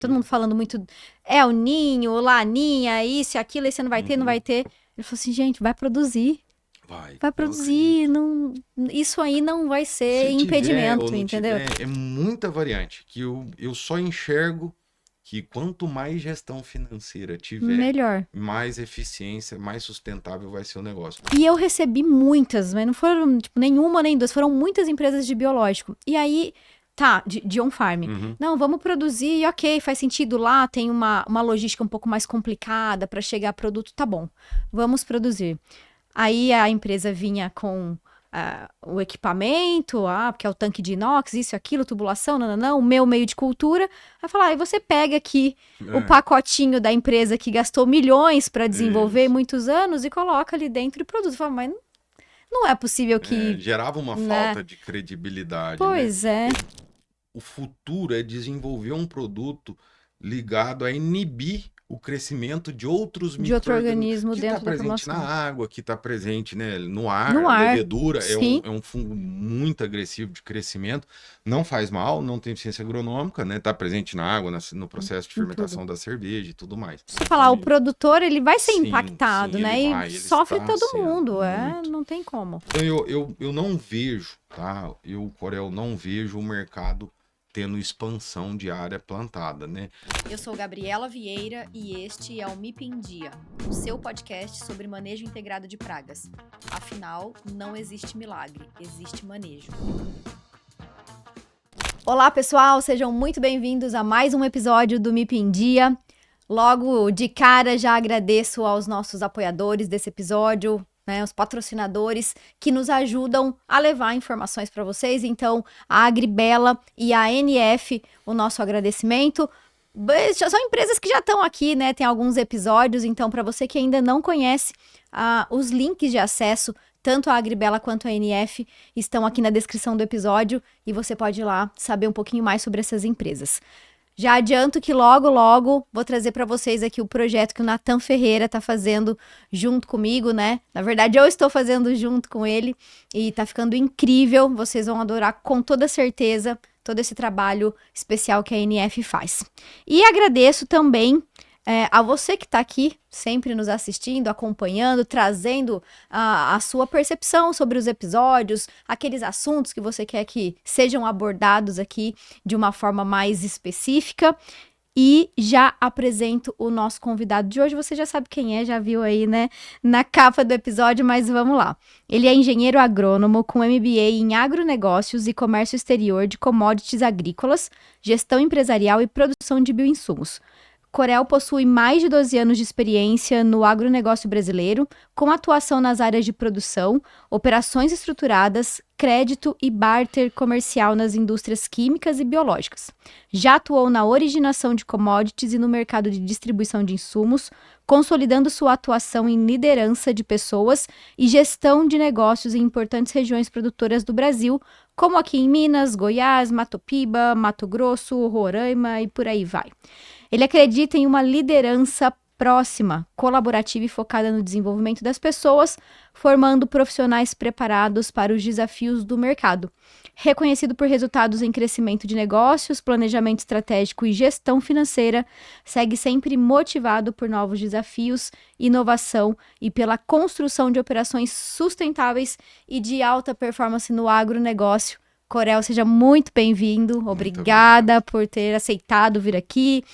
todo mundo falando muito, o ninho, o laninha, isso e aquilo, aí você não vai ter, não vai ter. Ele falou assim, gente, vai produzir. Vai Eu produzir, acredito. não, isso aí não vai ser Se tiver ou impedimento, não entendeu? tiver, é muita variante. Que eu só enxergo que quanto mais gestão financeira tiver, Melhor. mais eficiência, mais sustentável vai ser o negócio. E eu recebi muitas, mas não foram, tipo, nenhuma nem duas, foram muitas empresas de biológico. E aí, tá, de on-farm. Uhum. Não, vamos produzir, ok, faz sentido lá, tem uma logística um pouco mais complicada para chegar a produto, tá bom, vamos produzir. Aí a empresa vinha com o equipamento, porque é o tanque de inox, isso, aquilo, tubulação, não, o meu meio de cultura. Aí falar, aí você pega aqui o É, pacotinho da empresa que gastou milhões para desenvolver isso. muitos anos e coloca ali dentro e produz. Fala, mas não é possível É, que, gerava uma né? falta de credibilidade, né? Pois é, O futuro é desenvolver um produto ligado a inibir o crescimento de outros de outro micro-organismos organismo que está dentro da presente na formulação. água, que está presente, né, no ar. No A ar, levedura sim, é um fungo muito agressivo de crescimento, não faz mal, não tem eficiência agronômica, né? Está presente na água, no processo de em tudo. fermentação da cerveja e tudo mais. Se falar, o produtor, ele vai ser Sim, impactado, sim, né? E ele sofre está todo sendo mundo, muito. não tem como. Então eu não vejo, tá? Eu, Corel, não vejo o mercado tendo expansão de área plantada, né? Eu sou Gabriela Vieira e este é o MIP em Dia, o seu podcast sobre manejo integrado de pragas. Afinal, não existe milagre, existe manejo. Olá, pessoal, sejam muito bem-vindos a mais um episódio do MIP em Dia. Logo de cara, já agradeço aos nossos apoiadores desse episódio, né, os patrocinadores que nos ajudam a levar informações para vocês. Então, a Agribela e a NF, o nosso agradecimento. São empresas que já estão aqui, né? Tem alguns episódios, então, para você que ainda não conhece, os links de acesso, tanto a Agribela quanto a NF, estão aqui na descrição do episódio e você pode ir lá saber um pouquinho mais sobre essas empresas. Já adianto que logo, logo vou trazer para vocês aqui o projeto que o Nathan Ferreira tá fazendo junto comigo, né? Na verdade, eu estou fazendo junto com ele e tá ficando incrível. Vocês vão adorar com toda certeza todo esse trabalho especial que a NF faz. E agradeço também a você que está aqui, sempre nos assistindo, acompanhando, trazendo a sua percepção sobre os episódios, aqueles assuntos que você quer que sejam abordados aqui de uma forma mais específica. E já apresento o nosso convidado de hoje. Você já sabe quem é, já viu aí, né, na capa do episódio, mas vamos lá. Ele é engenheiro agrônomo com MBA em agronegócios e comércio exterior de commodities agrícolas, gestão empresarial e produção de bioinsumos. Corel possui mais de 12 anos de experiência no agronegócio brasileiro, com atuação nas áreas de produção, operações estruturadas, crédito e barter comercial nas indústrias químicas e biológicas. Já atuou na originação de commodities e no mercado de distribuição de insumos, consolidando sua atuação em liderança de pessoas e gestão de negócios em importantes regiões produtoras do Brasil, como aqui em Minas, Goiás, Mato Piba, Mato Grosso, Roraima e por aí vai. Ele acredita em uma liderança próxima, colaborativa e focada no desenvolvimento das pessoas, formando profissionais preparados para os desafios do mercado. Reconhecido por resultados em crescimento de negócios, planejamento estratégico e gestão financeira, segue sempre motivado por novos desafios, inovação e pela construção de operações sustentáveis e de alta performance no agronegócio. Corel, seja muito bem-vindo. Muito obrigado. Obrigada por ter aceitado vir aqui.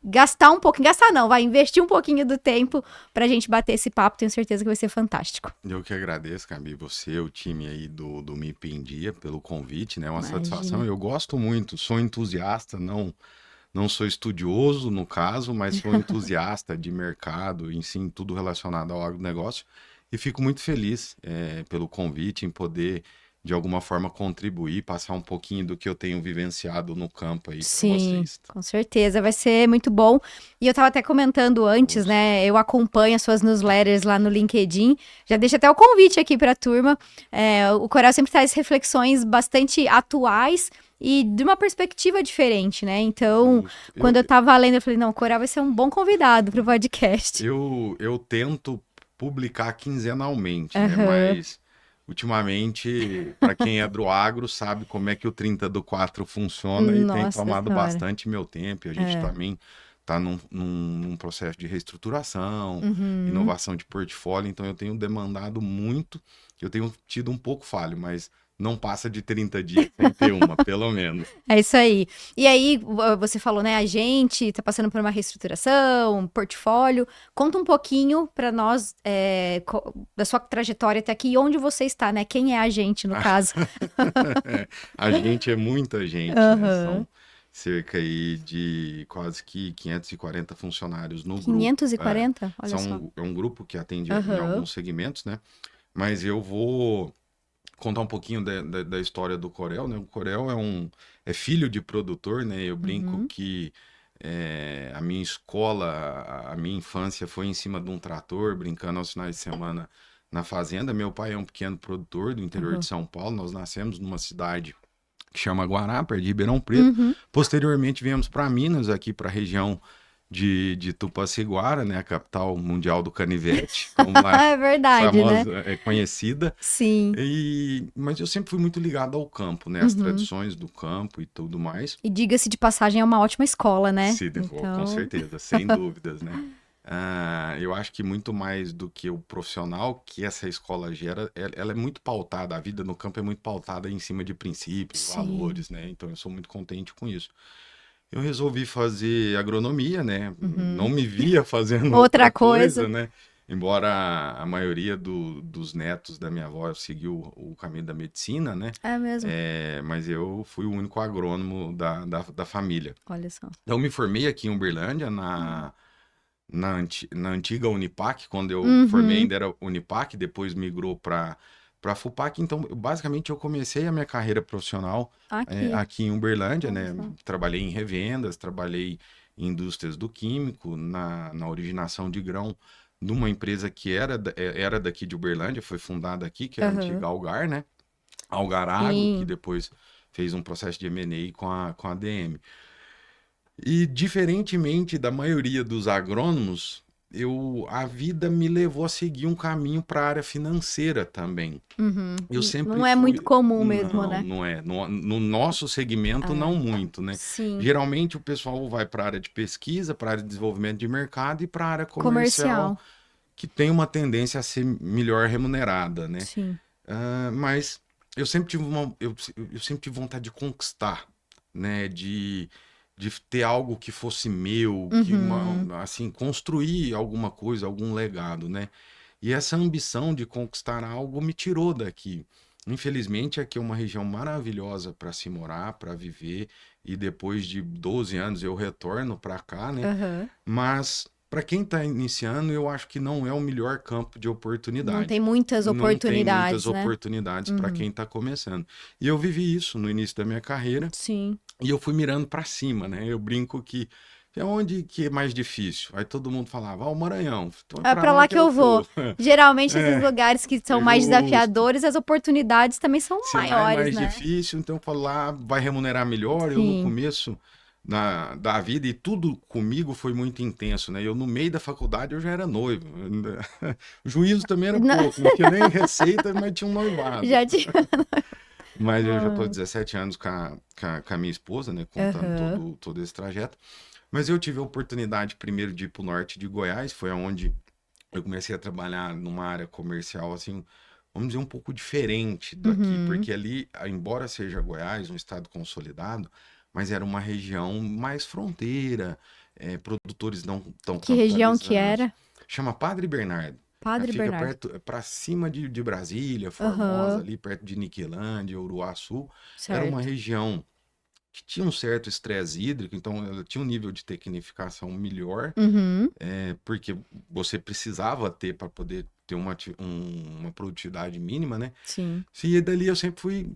Gastar um pouquinho, gastar não, vai investir um pouquinho do tempo pra gente bater esse papo. Tenho certeza que vai ser fantástico. Eu que agradeço, Gabi, você, o time aí do MIP em Dia, pelo convite, né? É uma satisfação. Imagina. Eu gosto muito, sou entusiasta, não sou estudioso no caso, mas sou entusiasta de mercado, em si, tudo relacionado ao agronegócio. E fico muito feliz pelo convite em poder, de alguma forma, contribuir, passar um pouquinho do que eu tenho vivenciado no campo aí para Sim, vocês. com certeza, vai ser muito bom. E eu tava até comentando antes, né? Eu acompanho as suas newsletters lá no LinkedIn. Já deixo até o convite aqui pra turma. O Corel sempre traz reflexões bastante atuais e de uma perspectiva diferente, né? Então, Justo. quando eu tava lendo, eu falei, não, o Corel vai ser um bom convidado pro podcast. Eu tento publicar quinzenalmente, né? Aham. Mas ultimamente, para quem é do agro, sabe como é que o 30/4 funciona e tem Nossa tomado senhora. bastante meu tempo. E a gente também está num processo de reestruturação, Uhum. inovação de portfólio, então eu tenho demandado muito, eu tenho tido um pouco falho, mas não passa de 30 dias sem ter uma, pelo menos. É isso aí. E aí, você falou, né? A gente tá passando por uma reestruturação, um portfólio. Conta um pouquinho para nós da sua trajetória até aqui e onde você está, né? Quem é a gente, no caso? A gente é muita gente, né? Aham. São cerca aí de quase que 540 funcionários no grupo. 540? Olha só. É um grupo que atende em Aham. alguns segmentos, né? Mas eu vou contar um pouquinho da história do Corel, né? O Corel é filho de produtor, né? Eu brinco Uhum. que a minha escola, a minha infância foi em cima de um trator, brincando aos finais de semana na fazenda. Meu pai é um pequeno produtor do interior de Aham. São Paulo. Nós nascemos numa cidade que chama Guará, perto de Ribeirão Preto. Uhum. Posteriormente viemos para Minas, aqui para a região de Tupaciguara, né, a capital mundial do canivete, como lá É verdade, né? famosa, é conhecida. Sim. Mas eu sempre fui muito ligado ao campo, né, as Uhum. tradições do campo e tudo mais. E diga-se de passagem, é uma ótima escola, né? Com Então. certeza, sem dúvidas, né? Eu acho que muito mais do que o profissional que essa escola gera, ela é muito pautada, a vida no campo é muito pautada em cima de princípios, Sim. valores, né? Então eu sou muito contente com isso. Eu resolvi fazer agronomia, né? Não Uhum. me via fazendo Outra outra coisa. coisa, né? Embora a maioria dos netos da minha avó seguiu o caminho da medicina, né? É mesmo. Mas eu fui o único agrônomo da família. Olha só. Então, eu me formei aqui em Uberlândia, na antiga Unipac. Quando eu formei Uhum. ainda era Unipac, depois migrou para FUPAC. Então, basicamente, eu comecei a minha carreira profissional Aqui. aqui em Uberlândia, Olha né? só. Trabalhei em revendas, trabalhei em indústrias do químico, na originação de grão, numa empresa que era daqui de Uberlândia, foi fundada aqui, que era a Aham. antiga Algar, né? Algar Agro, que Sim. depois fez um processo de M&A com a DM. E diferentemente da maioria dos agrônomos, a vida me levou a seguir um caminho para a área financeira também. Uhum. Eu sempre Não é muito fui. comum mesmo, Não, né? não é. No nosso segmento, não É. muito, né? Sim. Geralmente o pessoal vai para a área de pesquisa, para a área de desenvolvimento de mercado e para a área comercial, Comercial. que tem uma tendência a ser melhor remunerada, né? Sim. Mas eu sempre tive eu sempre tive vontade de conquistar, né? De ter algo que fosse meu, Uhum. assim, construir alguma coisa, algum legado, né? E essa ambição de conquistar algo me tirou daqui. Infelizmente, aqui é uma região maravilhosa para se morar, para viver, e depois de 12 anos eu retorno para cá, né? Aham. Mas para quem está iniciando, eu acho que não é o melhor campo de Não tem oportunidade. muitas Não tem muitas oportunidades, né? oportunidades para Uhum. quem está começando. E eu vivi isso no início da minha carreira Sim. e eu fui mirando para cima, né? Eu brinco que é onde que é mais difícil. Aí todo mundo falava, o Maranhão, então é É para pra lá lá que que eu eu vou. tô. Geralmente, esses É, lugares que são mais justo. desafiadores, as oportunidades também são Se lá é maiores, mais né? difícil, então eu falo lá, vai remunerar melhor. Eu no Sim. começo da vida e tudo comigo foi muito intenso, né? Eu no meio da faculdade eu já era noivo. O juízo também era Não- pouco, não tinha nem receita, mas tinha um noivado. Já tinha. Mas eu já estou há Ah. 17 anos com a minha esposa, né? Contando Aham. todo esse trajeto. Mas eu tive a oportunidade primeiro de ir para o norte de Goiás, foi onde eu comecei a trabalhar numa área comercial, assim, vamos dizer, um pouco diferente daqui, Uhum. porque ali, embora seja Goiás, um estado consolidado, mas era uma região mais fronteira, produtores não tão Que região que capitalizados. era? Chama Padre Bernardo. Padre Fica Bernardo. perto, para cima de Brasília, Formosa, Aham. ali perto de Niquelândia, Uruaçu. Era uma Certo. região que tinha um certo estresse hídrico, então ela tinha um nível de tecnificação melhor, Uhum. porque você precisava ter para poder ter uma produtividade mínima, né? Sim. E dali eu sempre fui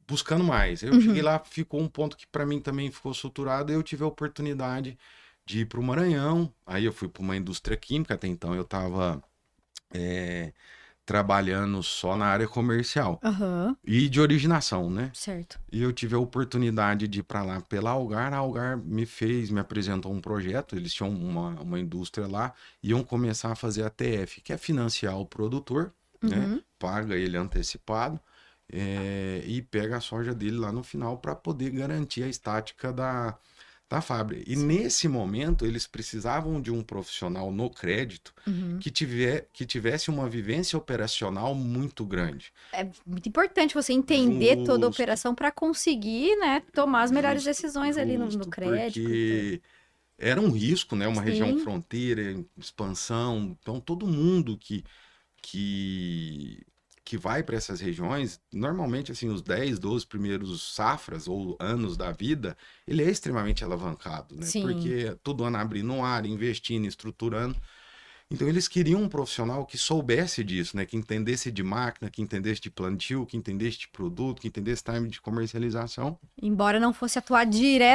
buscando mais. Eu cheguei Uhum. lá, ficou um ponto que para mim também ficou estruturado, e eu tive a oportunidade de ir para o Maranhão. Aí eu fui para uma indústria química, até então eu estava trabalhando só na área comercial Aham. e de originação, né? Certo. E eu tive a oportunidade de ir para lá pela Algar. A Algar me apresentou um projeto. Eles tinham uma indústria lá, iam começar a fazer a TF, que é financiar o produtor, né? Uhum. paga ele antecipado e pega a soja dele lá no final para poder garantir a estática da fábrica. E nesse momento eles precisavam de um profissional no crédito que tivesse uma vivência operacional muito grande. É muito importante você entender toda a Justo, operação para conseguir, né, tomar as melhores justo, decisões ali no justo, crédito e tudo. porque era um risco, né? Uma região Sim, fronteira, expansão. Então, todo mundo que, que vai para essas regiões, normalmente, assim, os 10, 12 primeiros safras ou anos da vida, ele é extremamente alavancado, né? sim. Porque todo ano abrindo área, investindo, estruturando. Então, eles queriam um profissional que soubesse disso, né? Que entendesse de máquina, que entendesse de plantio, que entendesse de produto, que entendesse time de comercialização. Embora não fosse atuar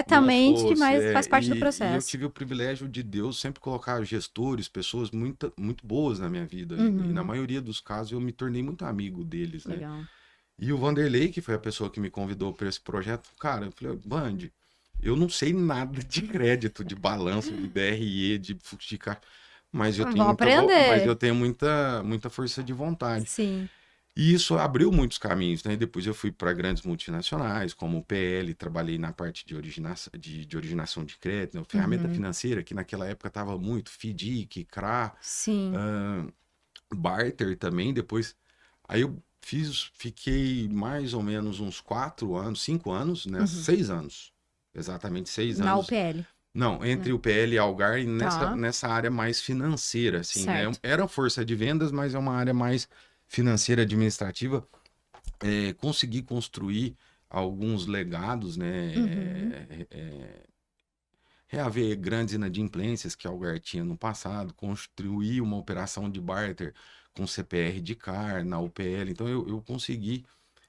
Não diretamente, fosse. mas faz parte do E eu processo. tive o privilégio de Deus sempre colocar gestores, pessoas muito, muito boas na minha vida. E na Uhum, maioria dos casos eu me tornei muito amigo deles, né? legal. E o Vanderlei, que foi a pessoa que me convidou para esse projeto, cara, eu falei, Band, eu não sei nada de crédito, de balanço, de DRE, de fluxo de caixa, mas eu tenho Vão mas eu aprender. tenho muita força de vontade. Sim. E isso abriu muitos caminhos, né? Depois eu fui para grandes multinacionais, como o PL, trabalhei na parte de originação de crédito, né? Ferramenta Uhum, financeira, que naquela época estava muito, FDIC, CRA, sim. Barter também. Depois, aí eu fiquei mais ou menos uns 4 anos, 5 anos, né? Uhum. 6 anos, exatamente seis Na anos. UPL, Não, né? entre o PL e a Algar e Tá, nessa área mais financeira, assim, né? certo. Era força de vendas, mas é uma área mais financeira, administrativa. Consegui construir alguns legados, né? Uhum. Reaver grandes inadimplências que a Algar tinha no passado, construir uma operação de barter com CPR de CAR na UPL. Então eu consegui,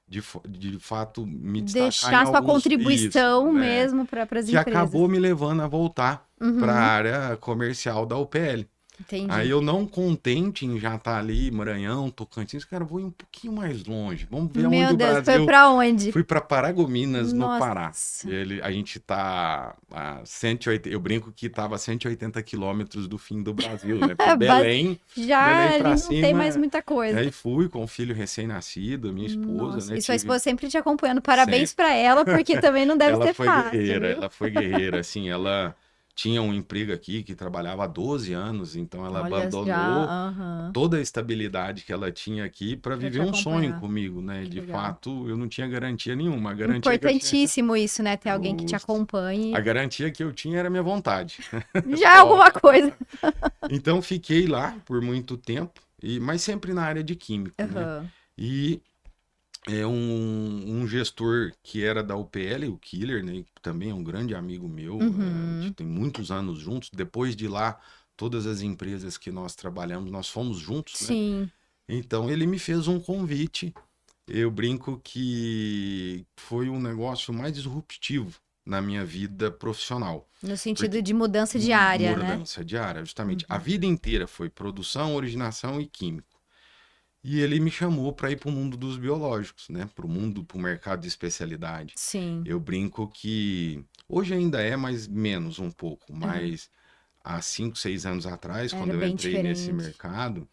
de fato, me destacar em Deixar sua alguns. Isso, contribuição né? mesmo para as Que empresas. acabou me levando a voltar para a Uhum, área comercial da UPL. Aí entendi. eu não contente em já estar ali, Maranhão, Tocantins, cara, vou ir um pouquinho mais longe. Vamos ver onde Meu o Deus, foi Brasil. para onde? Fui para Paragominas, no Pará. Nossa. A gente tá a 180, eu brinco que tava a 180 quilômetros do fim do Brasil, né? Porque Ba- Belém Já para ali não tem mais cima. muita coisa. Aí fui com o filho recém-nascido, minha esposa, Nossa, né? e sua Tive esposa sempre te acompanhando. Parabéns sempre. para ela, porque também não deve ser fácil, viu? Ela foi guerreira, assim, ela tinha um emprego aqui que trabalhava há 12 anos, então ela Olha, já, abandonou aham, toda a estabilidade que ela tinha aqui para para viver te um sonho acompanhar. comigo, né? Que De legal. fato, eu não tinha garantia nenhuma. A garantia que eu tinha. Importantíssimo isso, né? Ter alguém que te Justo. A acompanhe. garantia que eu tinha era a minha vontade. Já é Só. alguma coisa. Então fiquei lá por muito tempo, mas sempre na área de químico, né? Aham. E um gestor que era da UPL, o Killer, né? Que também é um grande amigo meu, a gente Uhum. tem muitos anos juntos. Depois de lá, todas as empresas que nós trabalhamos, nós fomos juntos, né? Sim. Então ele me fez um convite. Eu brinco que foi um negócio mais disruptivo na minha vida profissional. No sentido Porque de mudança de área, né? mudança de área, justamente. A Uhum. vida inteira foi produção, originação e químico. E ele me chamou para ir para o mundo dos biológicos, né? Para o mundo, para o mercado de especialidade. Sim. Eu brinco que hoje ainda é, mas menos um pouco. Aham. Mas há 5, 6 anos atrás, Era quando eu bem entrei nesse diferente. mercado,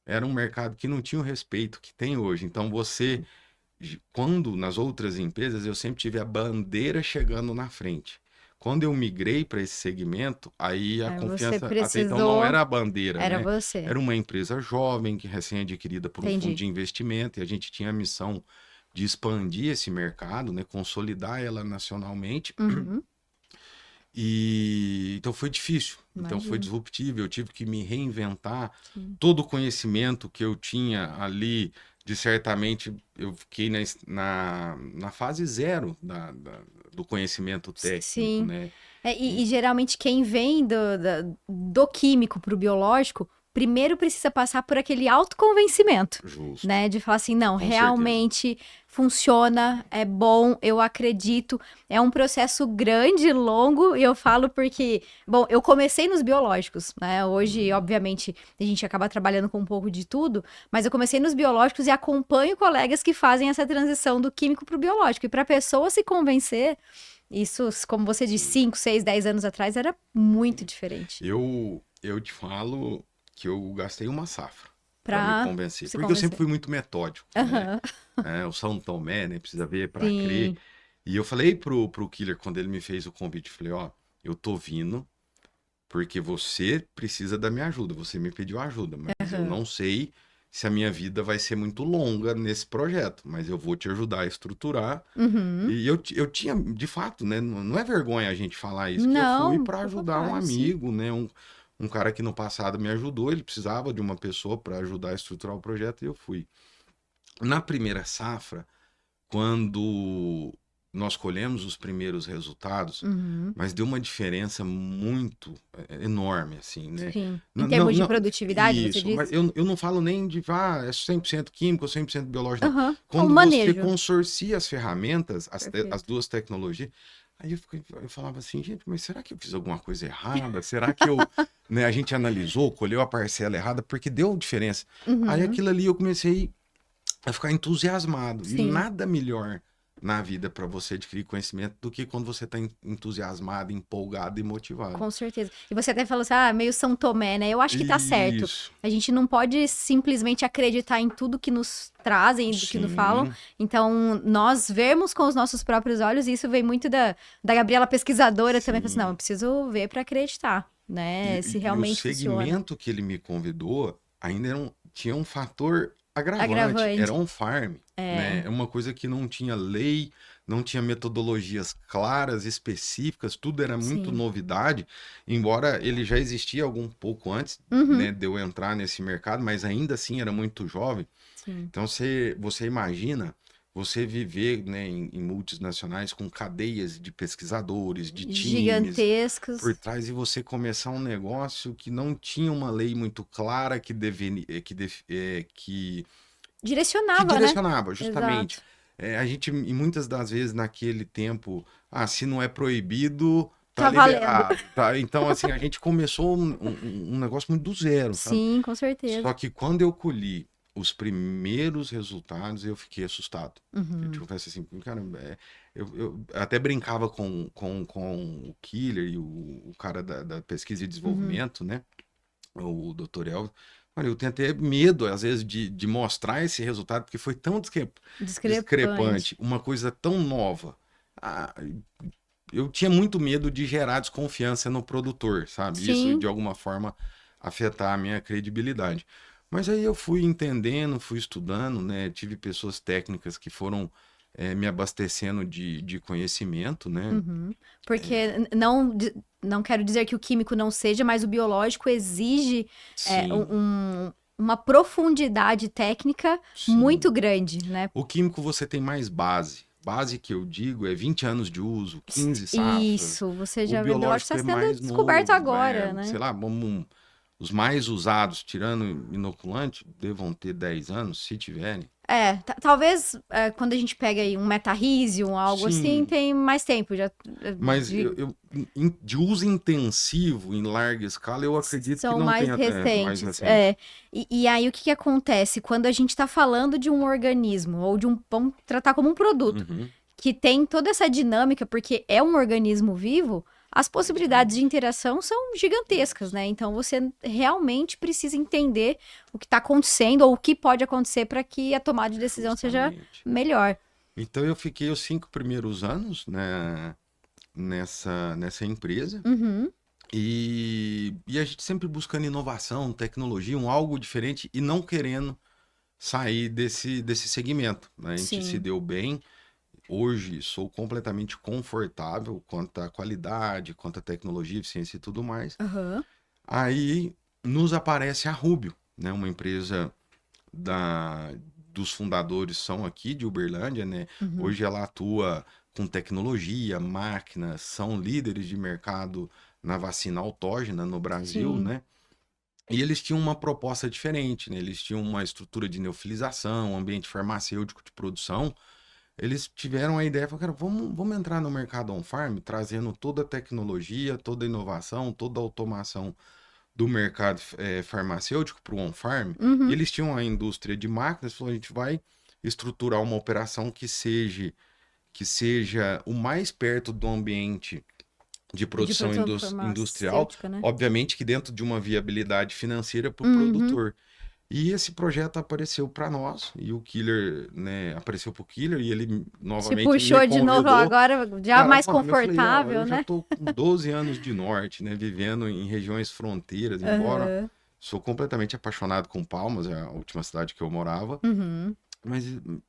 era um mercado que não tinha o respeito que tem hoje. Então você, quando nas outras empresas, eu sempre tive a bandeira chegando na frente. Quando eu migrei para esse segmento, aí a Aí você confiança até então não precisou, era a bandeira, era né? você. Era uma empresa jovem, que recém-adquirida por um fundo Entendi. de investimento, e a gente tinha a missão de expandir esse mercado, né? Consolidar ela nacionalmente. Uhum. E então foi difícil, então foi Imagino. disruptivo, eu tive que me reinventar. Sim. Todo o conhecimento que eu tinha ali, de certamente eu fiquei na fase zero do conhecimento técnico, Sim. né? E geralmente quem vem do químico para o biológico, primeiro precisa passar por aquele autoconvencimento, Justo, né? De falar assim, não, com certeza. realmente funciona, é bom, eu acredito. É um processo grande, longo, e eu falo porque, bom, eu comecei nos biológicos, né? Hoje, Uhum. obviamente, a gente acaba trabalhando com um pouco de tudo, mas eu comecei nos biológicos e acompanho colegas que fazem essa transição do químico para o biológico. E para a pessoa se convencer, isso, como você disse, 5, 6, 10 anos atrás, era muito diferente. Eu te falo que eu gastei uma safra. para me Pra convencer. se Porque eu sempre convencer. fui muito metódico, né? Aham. O São Tomé, né? Precisa ver para crer. Sim. E eu falei pro Killer, quando ele me fez o convite, falei, ó, eu tô vindo porque você precisa da minha ajuda. Você me pediu ajuda, mas eu Aham. não sei se a minha vida vai ser muito longa nesse projeto, mas eu vou te ajudar a estruturar. Uhum. E eu tinha, de fato, né? Não é vergonha a gente falar isso, que eu fui Não, para pelo ajudar um contrário, sim. amigo, né? Um cara que no passado me ajudou, ele precisava de uma pessoa para ajudar a estruturar o projeto e eu fui. Na primeira safra, quando nós colhemos os primeiros resultados, Uhum. mas deu uma diferença muito enorme, assim, né? Sim. Em Não, não, termos de não- produtividade, você isso, mas diz? eu não falo nem de, é 100% químico ou 100% biológico, não. Aham. O Quando você manejo. consorcia as ferramentas, as Perfeito. duas tecnologias, aí eu falava assim, gente, mas será que eu fiz alguma coisa errada? Será que eu, né, a gente analisou, colheu a parcela errada, porque deu diferença. Aí Uhum. aquilo ali eu comecei a ficar entusiasmado. E Sim. nada melhor na vida para você adquirir conhecimento do que quando você está entusiasmado, empolgado e motivado. Com certeza. E você até falou assim, meio São Tomé, né? Eu acho que tá certo. Isso, A gente não pode simplesmente acreditar em tudo que nos trazem, do que nos falam. sim, Então, nós vermos com os nossos próprios olhos, e isso vem muito da Gabriela pesquisadora também. Falou assim, não, eu sim. preciso ver para acreditar, né? Se E o realmente funciona. segmento que ele me convidou ainda tinha um fator agravante, era Agravante. on-farm, né? É, É uma coisa que não tinha lei, não tinha metodologias claras, específicas, tudo era muito sim. novidade, embora ele já existia algum pouco antes, Uhum, né, de eu entrar nesse mercado, mas ainda assim era muito jovem. sim. Então você imagina você viver, né, em multinacionais com cadeias de pesquisadores, de times por Gigantescos. trás e você começar um negócio que não tinha uma lei muito clara que Direcionava, né? direcionava, justamente. Exato. A gente, e muitas das vezes naquele tempo, se não é proibido, tá Tá valendo. liberado, tá? Então, assim, a gente começou um negócio muito do zero, sabe? Sim, com certeza. Só que quando eu colhi os primeiros resultados, eu fiquei assustado. Eu te Uhum, confesso assim, cara, eu até brincava com o Killer e o cara da pesquisa e uhum. desenvolvimento, né? O Dr. Elvis. Olha, eu tenho até medo, às vezes, de mostrar esse resultado, porque foi tão Discrepante. discrepante, uma coisa tão nova. Ah, eu tinha muito medo de gerar desconfiança no produtor, sabe? Isso, de Sim, alguma forma, afetar a minha credibilidade. Mas aí eu fui entendendo, fui estudando, né? Tive pessoas técnicas que foram me abastecendo de conhecimento, né? uhum. Porque não quero dizer que o químico não seja, mas o biológico exige Sim, uma profundidade técnica sim. muito grande, né? O químico você tem mais base. Base que eu digo é 20 anos de uso, 15 safras. Isso, você O já vê, o biológico biológico está é sendo mais descoberto novo, agora, né? sei lá, os mais usados, tirando inoculante, devam ter 10 anos, se tiverem. Talvez quando a gente pega aí um metarrísio, algo assim, Sim, tem mais tempo. mas de uso intensivo em larga escala, eu acredito que São não mais tenha mais recentes. recente. E aí, o que que acontece? Quando a gente está falando de um organismo, ou vamos tratar como um produto, Uhum, que tem toda essa dinâmica, porque é um organismo vivo, as possibilidades de justamente. interação são gigantescas, Isso, né? Então, você realmente precisa entender o que está acontecendo, ou o que pode acontecer para que a tomada de decisão seja justamente. melhor. Então eu fiquei os 5 primeiros anos, né, nessa empresa. Uhum, E a gente sempre buscando inovação, tecnologia, algo diferente e não querendo sair desse segmento, né? A gente se sim. deu bem. Hoje sou completamente confortável quanto à qualidade, quanto à tecnologia, eficiência e tudo mais. Aham. Aí nos aparece a Rubio, né? Uma empresa da, dos fundadores são aqui de Uberlândia, né? Uhum. Hoje ela atua com tecnologia, máquinas, são líderes de mercado na vacina autógena no Brasil, Sim. né? E eles tinham uma proposta diferente, né? Eles tinham uma estrutura de neofilização, um ambiente farmacêutico de produção. Eles tiveram a ideia, falaram, cara, vamos entrar no mercado on-farm, trazendo toda a tecnologia, toda a inovação, toda a automação do mercado farmacêutico para o on-farm. E Uhum. eles tinham a indústria de máquinas, falou, a gente vai estruturar uma operação que seja o mais perto do ambiente de De produção produção industrial, farmacêutica, né? obviamente que dentro de uma viabilidade financeira para o Uhum. produtor. E esse projeto apareceu para nós, e o Killer, né, apareceu pro Killer, e ele Te novamente puxou me de novo convidou. agora, já Cara, mais mano, eu falei, ó, confortável, eu já né? tô com 12 anos de norte, né, vivendo em regiões fronteiras, embora Aham. sou completamente apaixonado com Palmas, é a última cidade que eu morava, Uhum. mas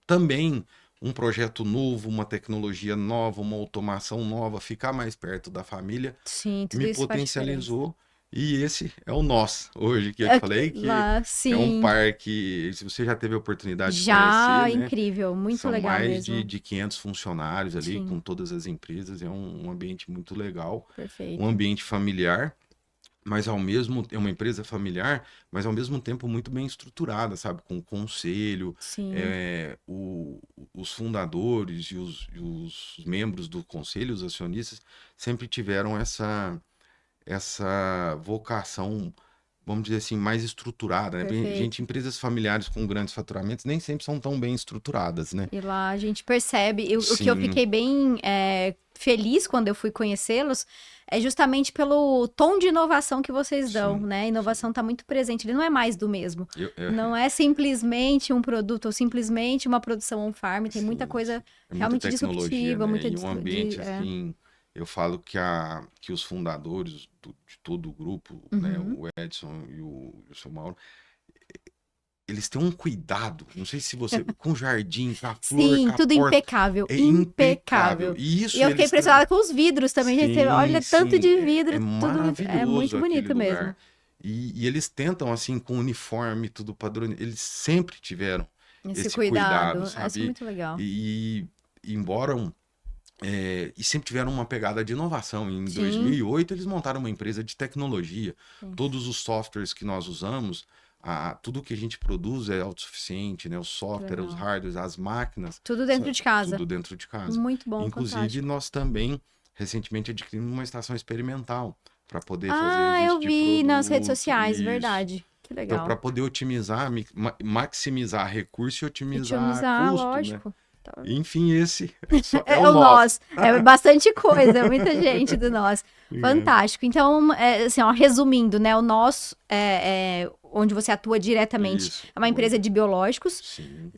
também um projeto novo, uma tecnologia nova, uma automação nova, ficar mais perto da família, Sim, tudo me isso faz diferença. potencializou. E esse é o nós, hoje, que eu te falei, que Lá, é um sim. parque, se você já teve a oportunidade de conhecer, Já, né? incrível, muito São legal mais mesmo. de 500 funcionários ali, Sim, com todas as empresas, é um ambiente muito legal, um perfeito. ambiente familiar, mas ao mesmo é uma empresa familiar, mas ao mesmo tempo muito bem estruturada, sabe? Com conselho, Sim, é, os fundadores e os membros do conselho, os acionistas, sempre tiveram essa vocação, vamos dizer assim, mais estruturada, né? Gente, perfeito. empresas familiares com grandes faturamentos nem sempre são tão bem estruturadas, né? E lá a gente percebe, o que eu Sim, fiquei bem feliz quando eu fui conhecê-los é justamente pelo tom de inovação que vocês dão, sim, né? A sim. inovação está muito presente, ele não é mais do mesmo. Eu, é, Não é simplesmente um produto ou simplesmente uma produção on-farm, tem muita sim, coisa sim. É muita realmente tecnologia, disruptiva, né? muita E um ambiente assim, eu falo que os fundadores de todo o grupo, né? Uhum. O Edson e o seu Mauro, eles têm um cuidado, não sei se você, com o jardim, com a flor, Sim, com a tudo porta, impecável, é impecável. impecável. E E isso eu fiquei eles impressionada com os vidros também, gente. Você sim, olha tanto sim, de é vidro, tudo é maravilhoso muito aquele bonito mesmo. lugar. E eles tentam, assim, com uniforme, tudo padrão. Eles sempre tiveram Esse esse cuidado, cuidado, isso é sabe? muito legal. E, embora. E sempre tiveram uma pegada de inovação. Em Sim, 2008, eles montaram uma empresa de tecnologia. sim. Todos os softwares que nós usamos, tudo que a gente produz é autossuficiente, né? O Que software, os legal. hardwares, as máquinas, Tudo dentro de casa. tudo dentro de casa. Muito bom, Inclusive, fantástico. nós também recentemente adquirimos uma estação experimental para poder fazer Ah, eu registro de vi nas redes produto. sociais, Isso. verdade. Que Então, para legal. poder otimizar, maximizar recurso e E otimizar otimizar, custo, né? lógico. Tá. Enfim, esse é o É o nosso. nós. É bastante coisa, é muita gente do nós. É, Fantástico. Então, assim, ó, resumindo, né? O nós, onde você atua diretamente, isso. é uma empresa de biológicos, Sim,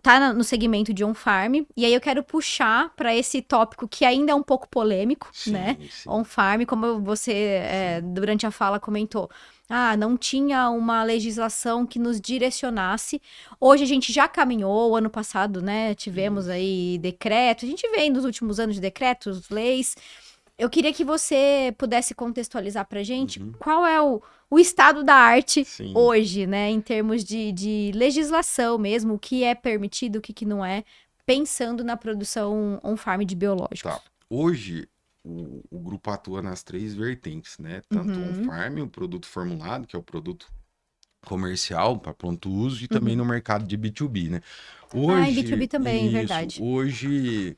tá no segmento de on-farm. E aí eu quero puxar para esse tópico que ainda é um pouco polêmico, né? sim, sim, On-farm, como você, sim. durante a fala, comentou. Ah, não tinha uma legislação que nos direcionasse. Hoje a gente já caminhou, ano passado, né? Tivemos Isso. aí decreto. A gente vem nos últimos anos de decretos, leis. Eu queria que você pudesse contextualizar pra gente Uhum. qual é o estado da arte Sim, hoje, né? Em termos de legislação mesmo, o que é permitido, o que, que não é, pensando na produção on-farm de biológicos. tá. Hoje, o grupo atua nas três vertentes, né? Tanto Uhum, on-farm, o produto formulado, que é o produto comercial para pronto uso, e também uhum. no mercado de B2B, né? Ah, em B2B Hoje, também, isso, verdade. hoje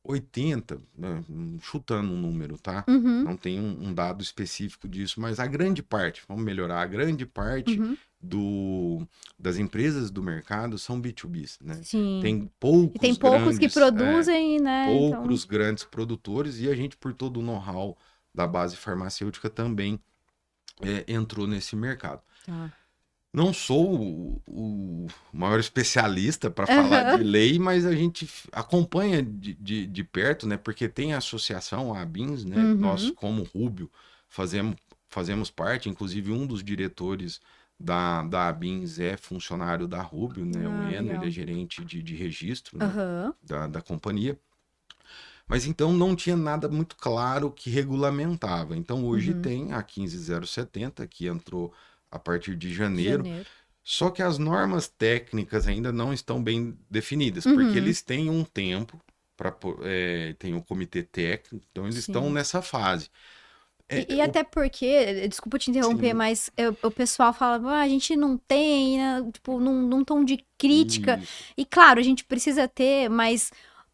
80, né, chutando um número, tá? Uhum, Não tem um dado específico disso, mas a grande parte, vamos melhorar, a grande parte uhum. do, das empresas do mercado são B2Bs, né? Sim. Tem E tem poucos poucos que grandes, produzem, né? Então, poucos grandes produtores e a gente, por todo o know-how da base farmacêutica, também entrou nesse mercado. tá. Não sou o maior especialista para falar de Aham. lei, mas a gente acompanha de perto, né? Porque tem a associação, a ABINS, né? Nós, Uhum. como Rubio, fazemos parte, inclusive um dos diretores da ABINS é funcionário da Rubio, né? O Ah, Eno, ele é legal. gerente de registro, né? Aham. Da companhia. Mas então não tinha nada muito claro que regulamentava. Então hoje Uhum. tem a 15070, que entrou a partir de janeiro. Janeiro. Só que as normas técnicas ainda não estão bem definidas, porque Uhum. eles têm um tempo para tem o comitê técnico, então eles estão Sim. nessa fase. E O, até porque, desculpa te interromper, sim, mas o pessoal fala, ah, a gente não tem, né? Tipo, num tom de crítica. isso, E claro, a gente precisa ter, mas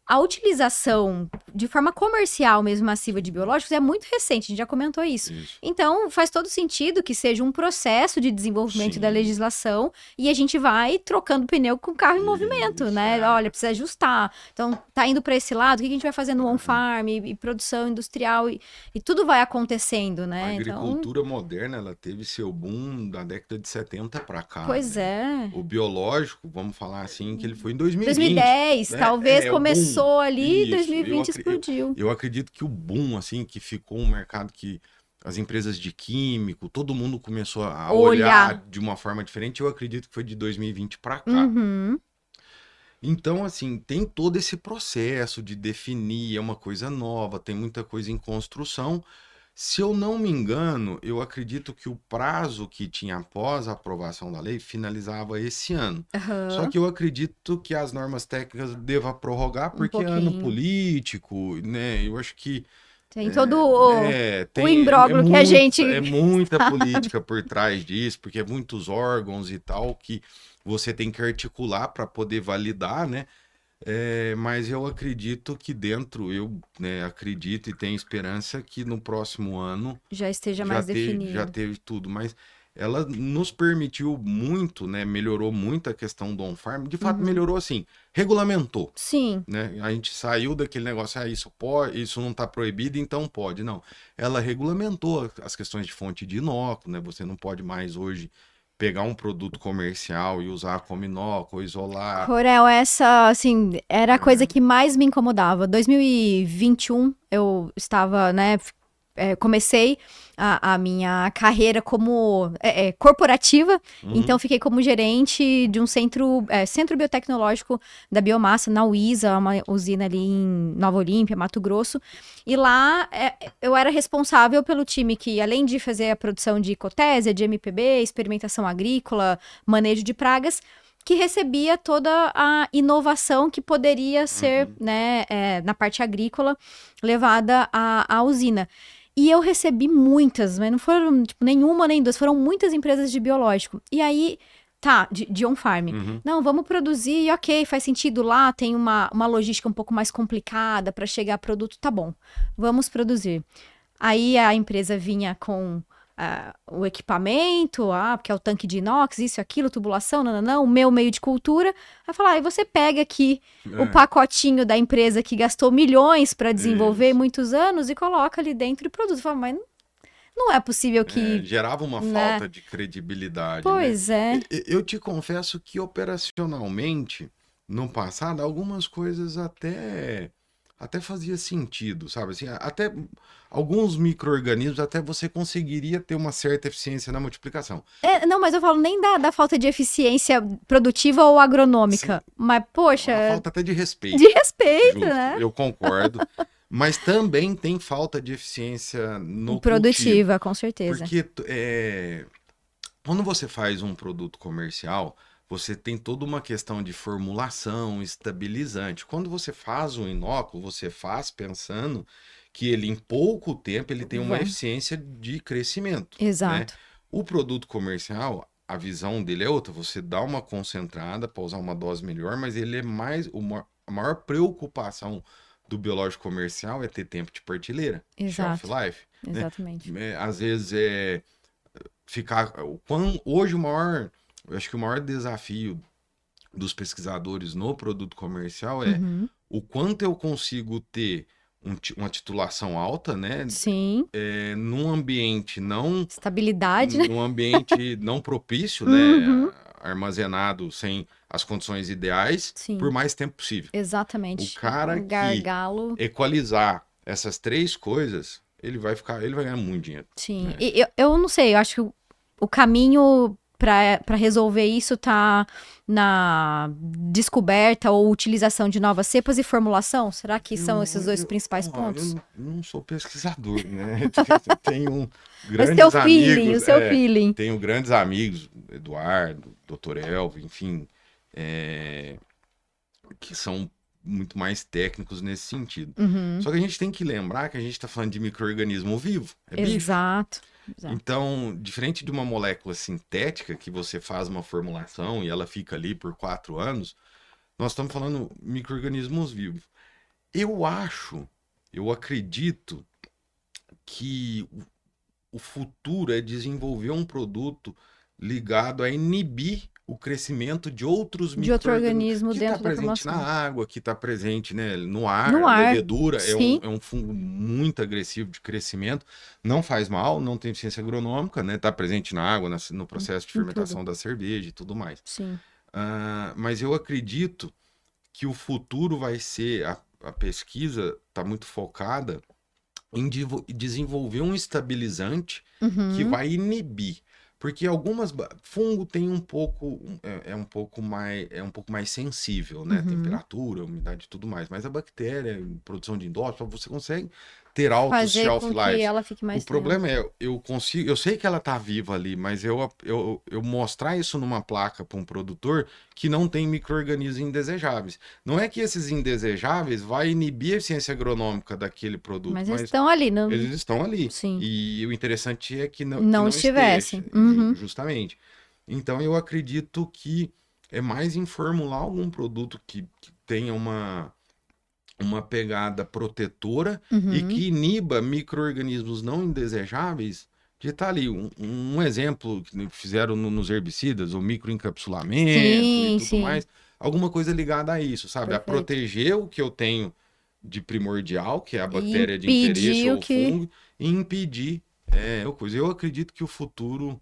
a utilização de forma comercial mesmo massiva de biológicos é muito recente, a gente já comentou isso. Então, faz todo sentido que seja um processo de desenvolvimento da legislação e a gente vai trocando pneu com o carro em movimento, né? Olha, precisa ajustar. Então, tá indo para esse lado, o que a gente vai fazer no on-farm e produção industrial e tudo vai acontecendo, né? A agricultura moderna, ela teve seu boom da década de 70 para cá. Pois é. O biológico, vamos falar assim, que ele foi em 2020. 2010, né? Talvez começou ali, em 2020 explodiu. Eu acredito que o boom, assim, que ficou um mercado que as empresas de químico, todo mundo começou a olhar de uma forma diferente, eu acredito que foi de 2020 para cá. Então, assim, tem todo esse processo de definir, é uma coisa nova, tem muita coisa em construção. Se eu não me engano, eu acredito que o prazo que tinha após a aprovação da lei finalizava esse ano. Só que eu acredito que as normas técnicas devam prorrogar, porque é ano político, né? Eu acho que... Tem todo o imbróglio que a gente... É muita política por trás disso, porque é muitos órgãos e tal que você tem que articular para poder validar, né? Mas eu acredito que eu acredito e tenho esperança que no próximo ano já esteja mais definido. Já teve tudo, mas ela nos permitiu muito, né? Melhorou muito a questão do on-farm. De fato, melhorou assim, regulamentou. Sim. Né? A gente saiu daquele negócio, isso pode, isso não está proibido, então pode. Não, ela regulamentou as questões de fonte de inóculo, né? Você não pode mais hoje pegar um produto comercial e usar como inóculo, isolar. Corel, essa, assim, era a coisa que mais me incomodava. 2021, eu estava, né, comecei a minha carreira como corporativa, então fiquei como gerente de um centro biotecnológico da biomassa, na UISA, uma usina ali em Nova Olímpia, Mato Grosso, e lá eu era responsável pelo time que, além de fazer a produção de cotésia, de MPB, experimentação agrícola, manejo de pragas, que recebia toda a inovação que poderia ser, né, na parte agrícola, levada à usina. E eu recebi muitas, mas não foram tipo, nenhuma nem duas, foram muitas empresas de biológico. E aí, de on-farm. Não, vamos produzir, ok, faz sentido lá, tem uma logística um pouco mais complicada para chegar a produto, tá bom, vamos produzir. Aí a empresa vinha com o equipamento, porque é o tanque de inox, isso, aquilo, tubulação, não, o meu meio de cultura. Aí falar, aí você pega aqui o pacotinho da empresa que gastou milhões para desenvolver muitos anos e coloca ali dentro e produz. Fala, mas não é possível que... gerava uma falta de credibilidade. Pois né? Eu te confesso que operacionalmente, no passado, algumas coisas até fazia sentido, sabe? Assim, até alguns micro-organismos até você conseguiria ter uma certa eficiência na multiplicação. Não, mas eu falo nem da falta de eficiência produtiva ou agronômica. Sim. Mas, poxa... A falta até de respeito. De respeito, justo, né? Eu concordo. Mas também tem falta de eficiência no produtiva, cultivo, com certeza. Porque quando você faz um produto comercial... Você tem toda uma questão de formulação, estabilizante. Quando você faz um inóculo, você faz pensando que ele, em pouco tempo, ele tem uma eficiência de crescimento. Exato. Né? O produto comercial, a visão dele é outra. Você dá uma concentrada para usar uma dose melhor, mas ele é mais... A maior preocupação do biológico comercial é ter tempo de partilheira. Exato. Shelf life. Exatamente. Né? Às vezes hoje eu acho que o maior desafio dos pesquisadores no produto comercial é o quanto eu consigo ter uma titulação alta, né? Sim. Num ambiente não... Estabilidade, né? Num ambiente não propício, né? Armazenado sem as condições ideais, por mais tempo possível. Exatamente. O cara que equalizar essas três coisas, ele vai ganhar muito dinheiro. Sim. Né? E eu não sei, eu acho que o caminho... para resolver isso tá na descoberta ou utilização de novas cepas e formulação? Será que são esses dois principais pontos? Eu não sou pesquisador, né? Tenho grandes Mas amigos. O seu feeling. Tenho grandes amigos, Eduardo, Dr. Elvio, enfim, que são muito mais técnicos nesse sentido. Só que a gente tem que lembrar que a gente está falando de micro-organismo vivo. Exato. Então, diferente de uma molécula sintética, que você faz uma formulação e ela fica ali por 4 anos, nós estamos falando micro-organismos vivos. Eu acredito que o futuro é desenvolver um produto ligado a inibir o crescimento de outros De outro micro-organismos organismo que está dentro da presente na formação. água, que está presente, né, no ar. No A ar, levedura sim. é um fungo muito agressivo de crescimento, não faz mal, não tem eficiência agronômica, né? Está presente na água, no processo de Em tudo. fermentação da cerveja e tudo mais. Sim. Mas eu acredito que o futuro vai ser, a pesquisa está muito focada em desenvolver um estabilizante que Uhum. vai inibir. Porque fungo tem um pouco é um pouco mais sensível, né? Uhum. Temperatura, umidade e tudo mais. Mas a bactéria, produção de endósporo, você consegue ter altos Fazer shelf com que lives. ela fique O mais tempo. problema é, eu sei que ela tá viva ali, mas eu mostrar isso numa placa para um produtor que não tem micro-organismos indesejáveis. Não é que esses indesejáveis vai inibir a eficiência agronômica daquele produto, Mas eles mas estão ali, não? eles estão ali. Sim. E o interessante é que Não não esteja, estivessem. Uhum. justamente. Então eu acredito que é mais em formular algum produto que tenha uma pegada protetora e Uhum. que iniba micro-organismos não indesejáveis de estar ali. Um exemplo que fizeram nos herbicidas, o microencapsulamento e Sim, tudo sim. mais, alguma coisa ligada a isso, sabe? A Perfeito. proteger o que eu tenho de primordial, que é a E bactéria de interesse impedir o ou o que. fungo, e impedir o coisa. Eu acredito que o futuro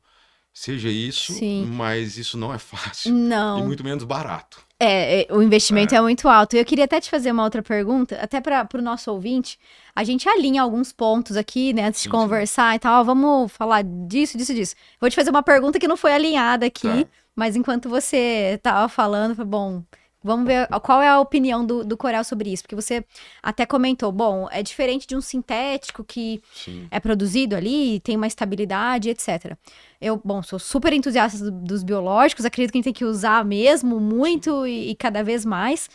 seja isso, Sim. mas isso não é fácil e Não. muito menos barato. O investimento É, é muito alto. E eu queria até te fazer uma outra pergunta, até para o nosso ouvinte. A gente alinha alguns pontos aqui, né, antes de sim, sim. conversar e tal. Vamos falar disso, disso, disso. Vou te fazer uma pergunta que não foi alinhada aqui, Tá. mas enquanto você tava falando, eu falei, bom, vamos ver qual é a opinião do Corel sobre isso. Porque você até comentou, bom, é diferente de um sintético que Sim. é produzido ali, tem uma estabilidade, etc. Eu, bom, sou super entusiasta dos biológicos, acredito que a gente tem que usar mesmo muito e cada vez mais.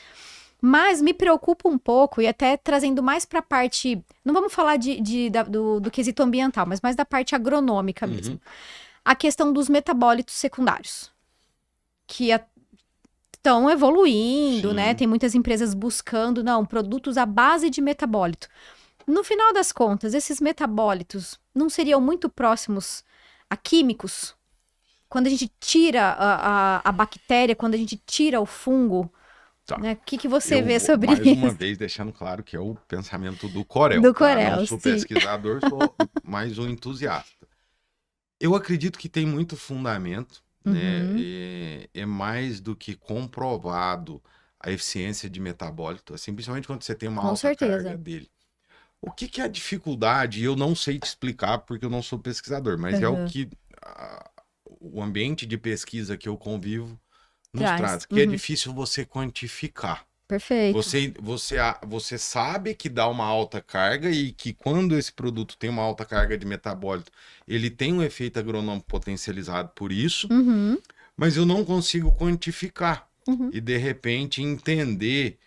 Mas me preocupa um pouco, e até trazendo mais para a parte. Não vamos falar do quesito ambiental, mas mais da parte agronômica mesmo. Uhum. A questão dos metabólitos secundários. Que estão evoluindo, né? Sim. Tem muitas empresas buscando, não, produtos à base de metabólito. No final das contas, esses metabólitos não seriam muito próximos a químicos? Quando a gente tira a bactéria, quando a gente tira o fungo, Tá. né? O que você Eu vê vou, sobre mais uma isso? vez, deixando claro que é o pensamento do Corel, Do tá? Não Corel, sou sim. pesquisador, sou mais um entusiasta. Eu acredito que tem muito fundamento, né? Uhum, É mais do que comprovado a eficiência de metabólito, assim, principalmente quando você tem uma com alta carga certeza. dele. O que é a dificuldade? Eu não sei te explicar porque eu não sou pesquisador, mas é o Uhum. que o ambiente de pesquisa que eu convivo nos Traz. traz, que é Uhum. difícil você quantificar. Perfeito. Você sabe que dá uma alta carga e que quando esse produto tem uma alta carga de metabólito, ele tem um efeito agronômico potencializado por isso, Uhum, mas eu não consigo quantificar uhum. e de repente entender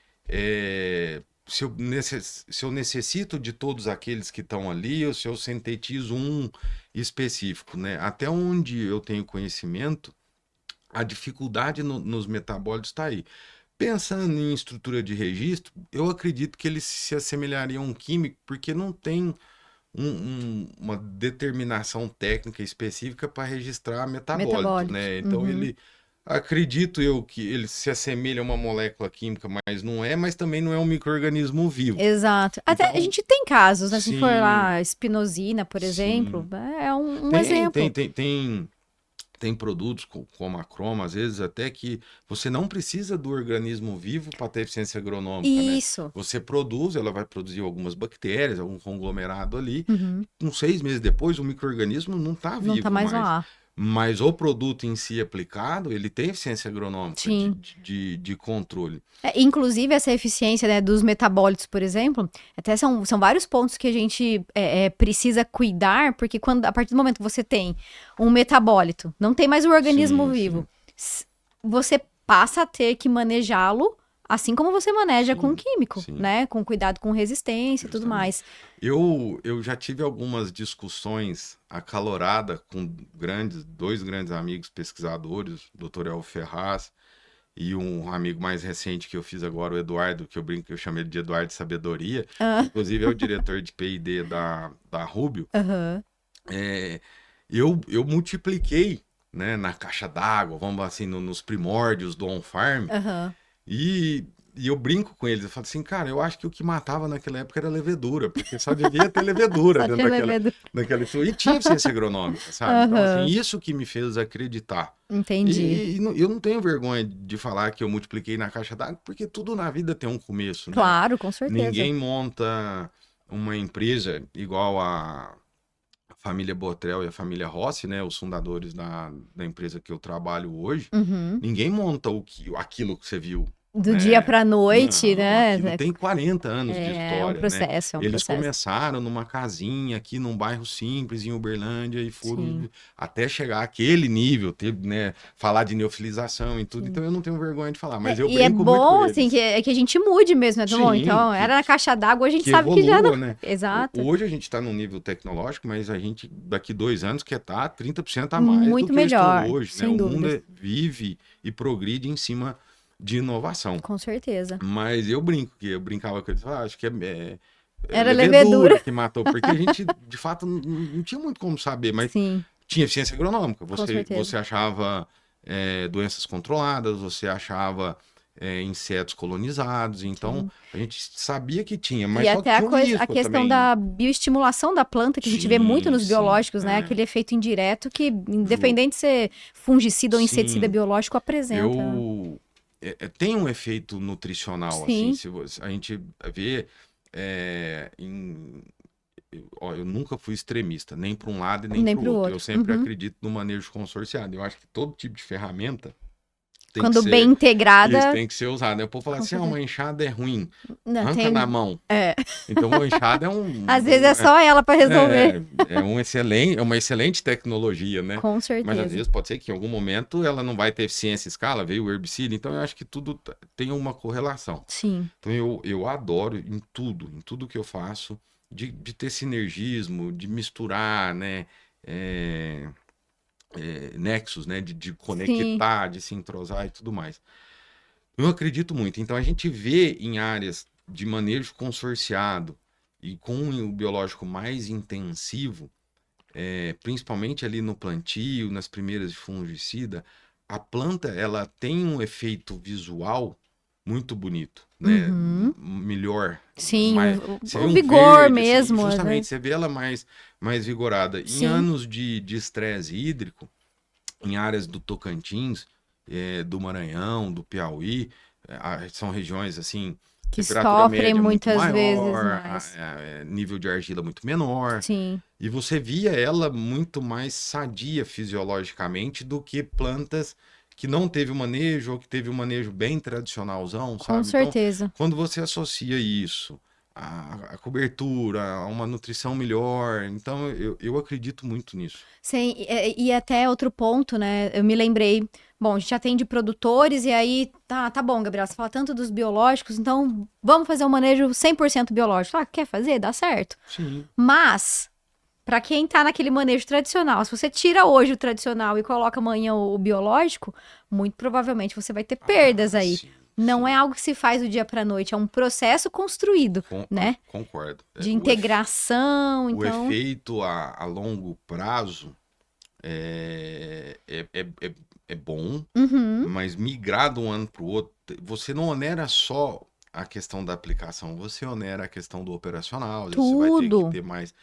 se eu necessito de todos aqueles que estão ali ou se eu sintetizo um específico, né? Até onde eu tenho conhecimento, a dificuldade nos metabólitos está aí. Pensando em estrutura de registro, eu acredito que eles se assemelhariam a um químico, porque não tem uma determinação técnica específica para registrar metabólito, Metabólitos. né? Então Uhum. acredito eu que ele se assemelha a uma molécula química, mas não é, mas também não é um micro-organismo vivo. Exato. Até a Então, gente tem casos, né? Se for sim, lá, espinosina, por exemplo, sim. é um Tem, tem, exemplo. tem, tem, tem produtos como a croma, às vezes até que você não precisa do organismo vivo para ter eficiência agronômica, né? Isso. Você produz, ela vai produzir algumas bactérias, algum conglomerado ali. Uhum. Uns 6 meses depois, o micro-organismo não está Não tá vivo mais mais. lá. Mas o produto em si aplicado, ele tem eficiência agronômica Sim. de controle. Inclusive, essa eficiência, né, dos metabólitos, por exemplo, até são vários pontos que a gente precisa cuidar, porque a partir do momento que você tem um metabólito, não tem mais o organismo Sim, vivo, sim, você passa a ter que manejá-lo assim como você maneja com um sim, químico, sim, né? Com cuidado com resistência e tudo justamente. mais. Eu já tive algumas discussões acaloradas com dois grandes amigos pesquisadores, o Dr. El Ferraz e um amigo mais recente que eu fiz agora, o Eduardo, que eu brinco que eu chamei ele de Eduardo de Sabedoria, inclusive é o diretor de P&D da Rubio, Aham. eu multipliquei, né, na caixa d'água, vamos assim, nos primórdios do on-farm, Aham. e eu brinco com eles, eu falo assim, cara, eu acho que o que matava naquela época era levedura, porque só devia ter levedura Só dentro tinha levedura. daquela... E tinha ciência agronômica, sabe? Então, assim, Aham. isso que me fez acreditar. Entendi. Eu não tenho vergonha de falar que eu multipliquei na caixa d'água, porque tudo na vida tem um começo, né? Claro, com certeza. Ninguém monta uma empresa igual a família Botrel e a família Rossi, né? Os fundadores da empresa que eu trabalho hoje. Uhum. Ninguém monta aquilo que você viu. Do dia pra noite, Não, né? aquilo tem 40 anos de É história, um né? processo, é um Eles processo. começaram numa casinha aqui num bairro simples em Uberlândia e foram Sim. até chegar àquele nível, ter, né, falar de neofilização e tudo. Sim. Então eu não tenho vergonha de falar, mas eu E é brinco muito bom, com assim, eles. que a gente mude mesmo, né? Tá bom, Sim, então, era na caixa d'água, a gente que sabe que já não... evolua, né? Exato. Hoje a gente está num nível tecnológico, mas a gente daqui 2 anos quer estar 30% a mais Muito do que eu melhor, estou hoje, né? sem O mundo dúvidas. vive e progride em cima de inovação. Com certeza. Mas eu brincava com eles, acho que é Era levedura levedura. que matou, porque a gente, de fato, não tinha muito como saber, mas Sim, tinha eficiência agronômica. com certeza. Você achava doenças controladas, você achava insetos colonizados, então Sim. a gente sabia que tinha, mas E só que até tinha um a risco questão também. da bioestimulação da planta, que a gente vê muito Sim, nos biológicos, né? é. Aquele efeito indireto que, independente de ser fungicida ou inseticida Sim, biológico, apresenta. tem um efeito nutricional, assim, Sim. se a gente vê eu nunca fui extremista, nem para um lado e nem Nem para o pro outro. Eu outro. sempre Uhum. acredito no manejo consorciado. Eu acho que todo tipo de ferramenta tem que Quando bem ser, isso integrada, tem que ser usado. Eu posso falar com assim, certeza. uma enxada é ruim, Não, arranca na tem... mão. É. Então, uma enxada Às vezes é só ela para resolver. é uma excelente tecnologia, né? Com Mas às certeza. vezes pode ser que em algum momento ela não vai ter eficiência em escala, veio o herbicida, então eu acho que tudo tem uma correlação. Sim. Então eu adoro em tudo que eu faço, de ter sinergismo, de misturar, né? Nexos, né? De conectar, de se entrosar e tudo mais. Eu acredito muito. Então a gente vê em áreas de manejo consorciado e com o biológico mais intensivo, principalmente ali no plantio, nas primeiras de fungicida, a planta ela tem um efeito visual muito bonito, né? Uhum. Melhor. Sim, Você vê o um vigor verde, assim, mesmo. justamente, você vê ela mais vigorada. Em Sim. anos de estresse hídrico, em áreas do Tocantins, do Maranhão, do Piauí, são regiões assim, Que temperatura sofrem média muito muitas maior, vezes mais. nível de argila muito menor. Sim, E você via ela muito mais sadia fisiologicamente do que plantas que não teve o manejo ou que teve um manejo bem tradicionalzão, com sabe? Então, certeza. quando você associa isso à cobertura, a uma nutrição melhor, então eu acredito muito nisso. Sim, e até outro ponto, né? Eu me lembrei. Bom, a gente atende produtores e aí, tá bom, Gabriela, você fala tanto dos biológicos, então vamos fazer um manejo 100% biológico. Ah, quer fazer? Dá certo. Sim. Mas, para quem tá naquele manejo tradicional, se você tira hoje o tradicional e coloca amanhã o biológico, muito provavelmente você vai ter perdas aí. Sim, Não sim. é algo que se faz do dia para noite, é um processo construído, né? Concordo. De integração, O então. efeito a longo prazo é bom, Uhum, mas migrar de um ano para o outro, você não onera só a questão da aplicação, você onera a questão do operacional, às vezes você vai ter que tudo. ter mais.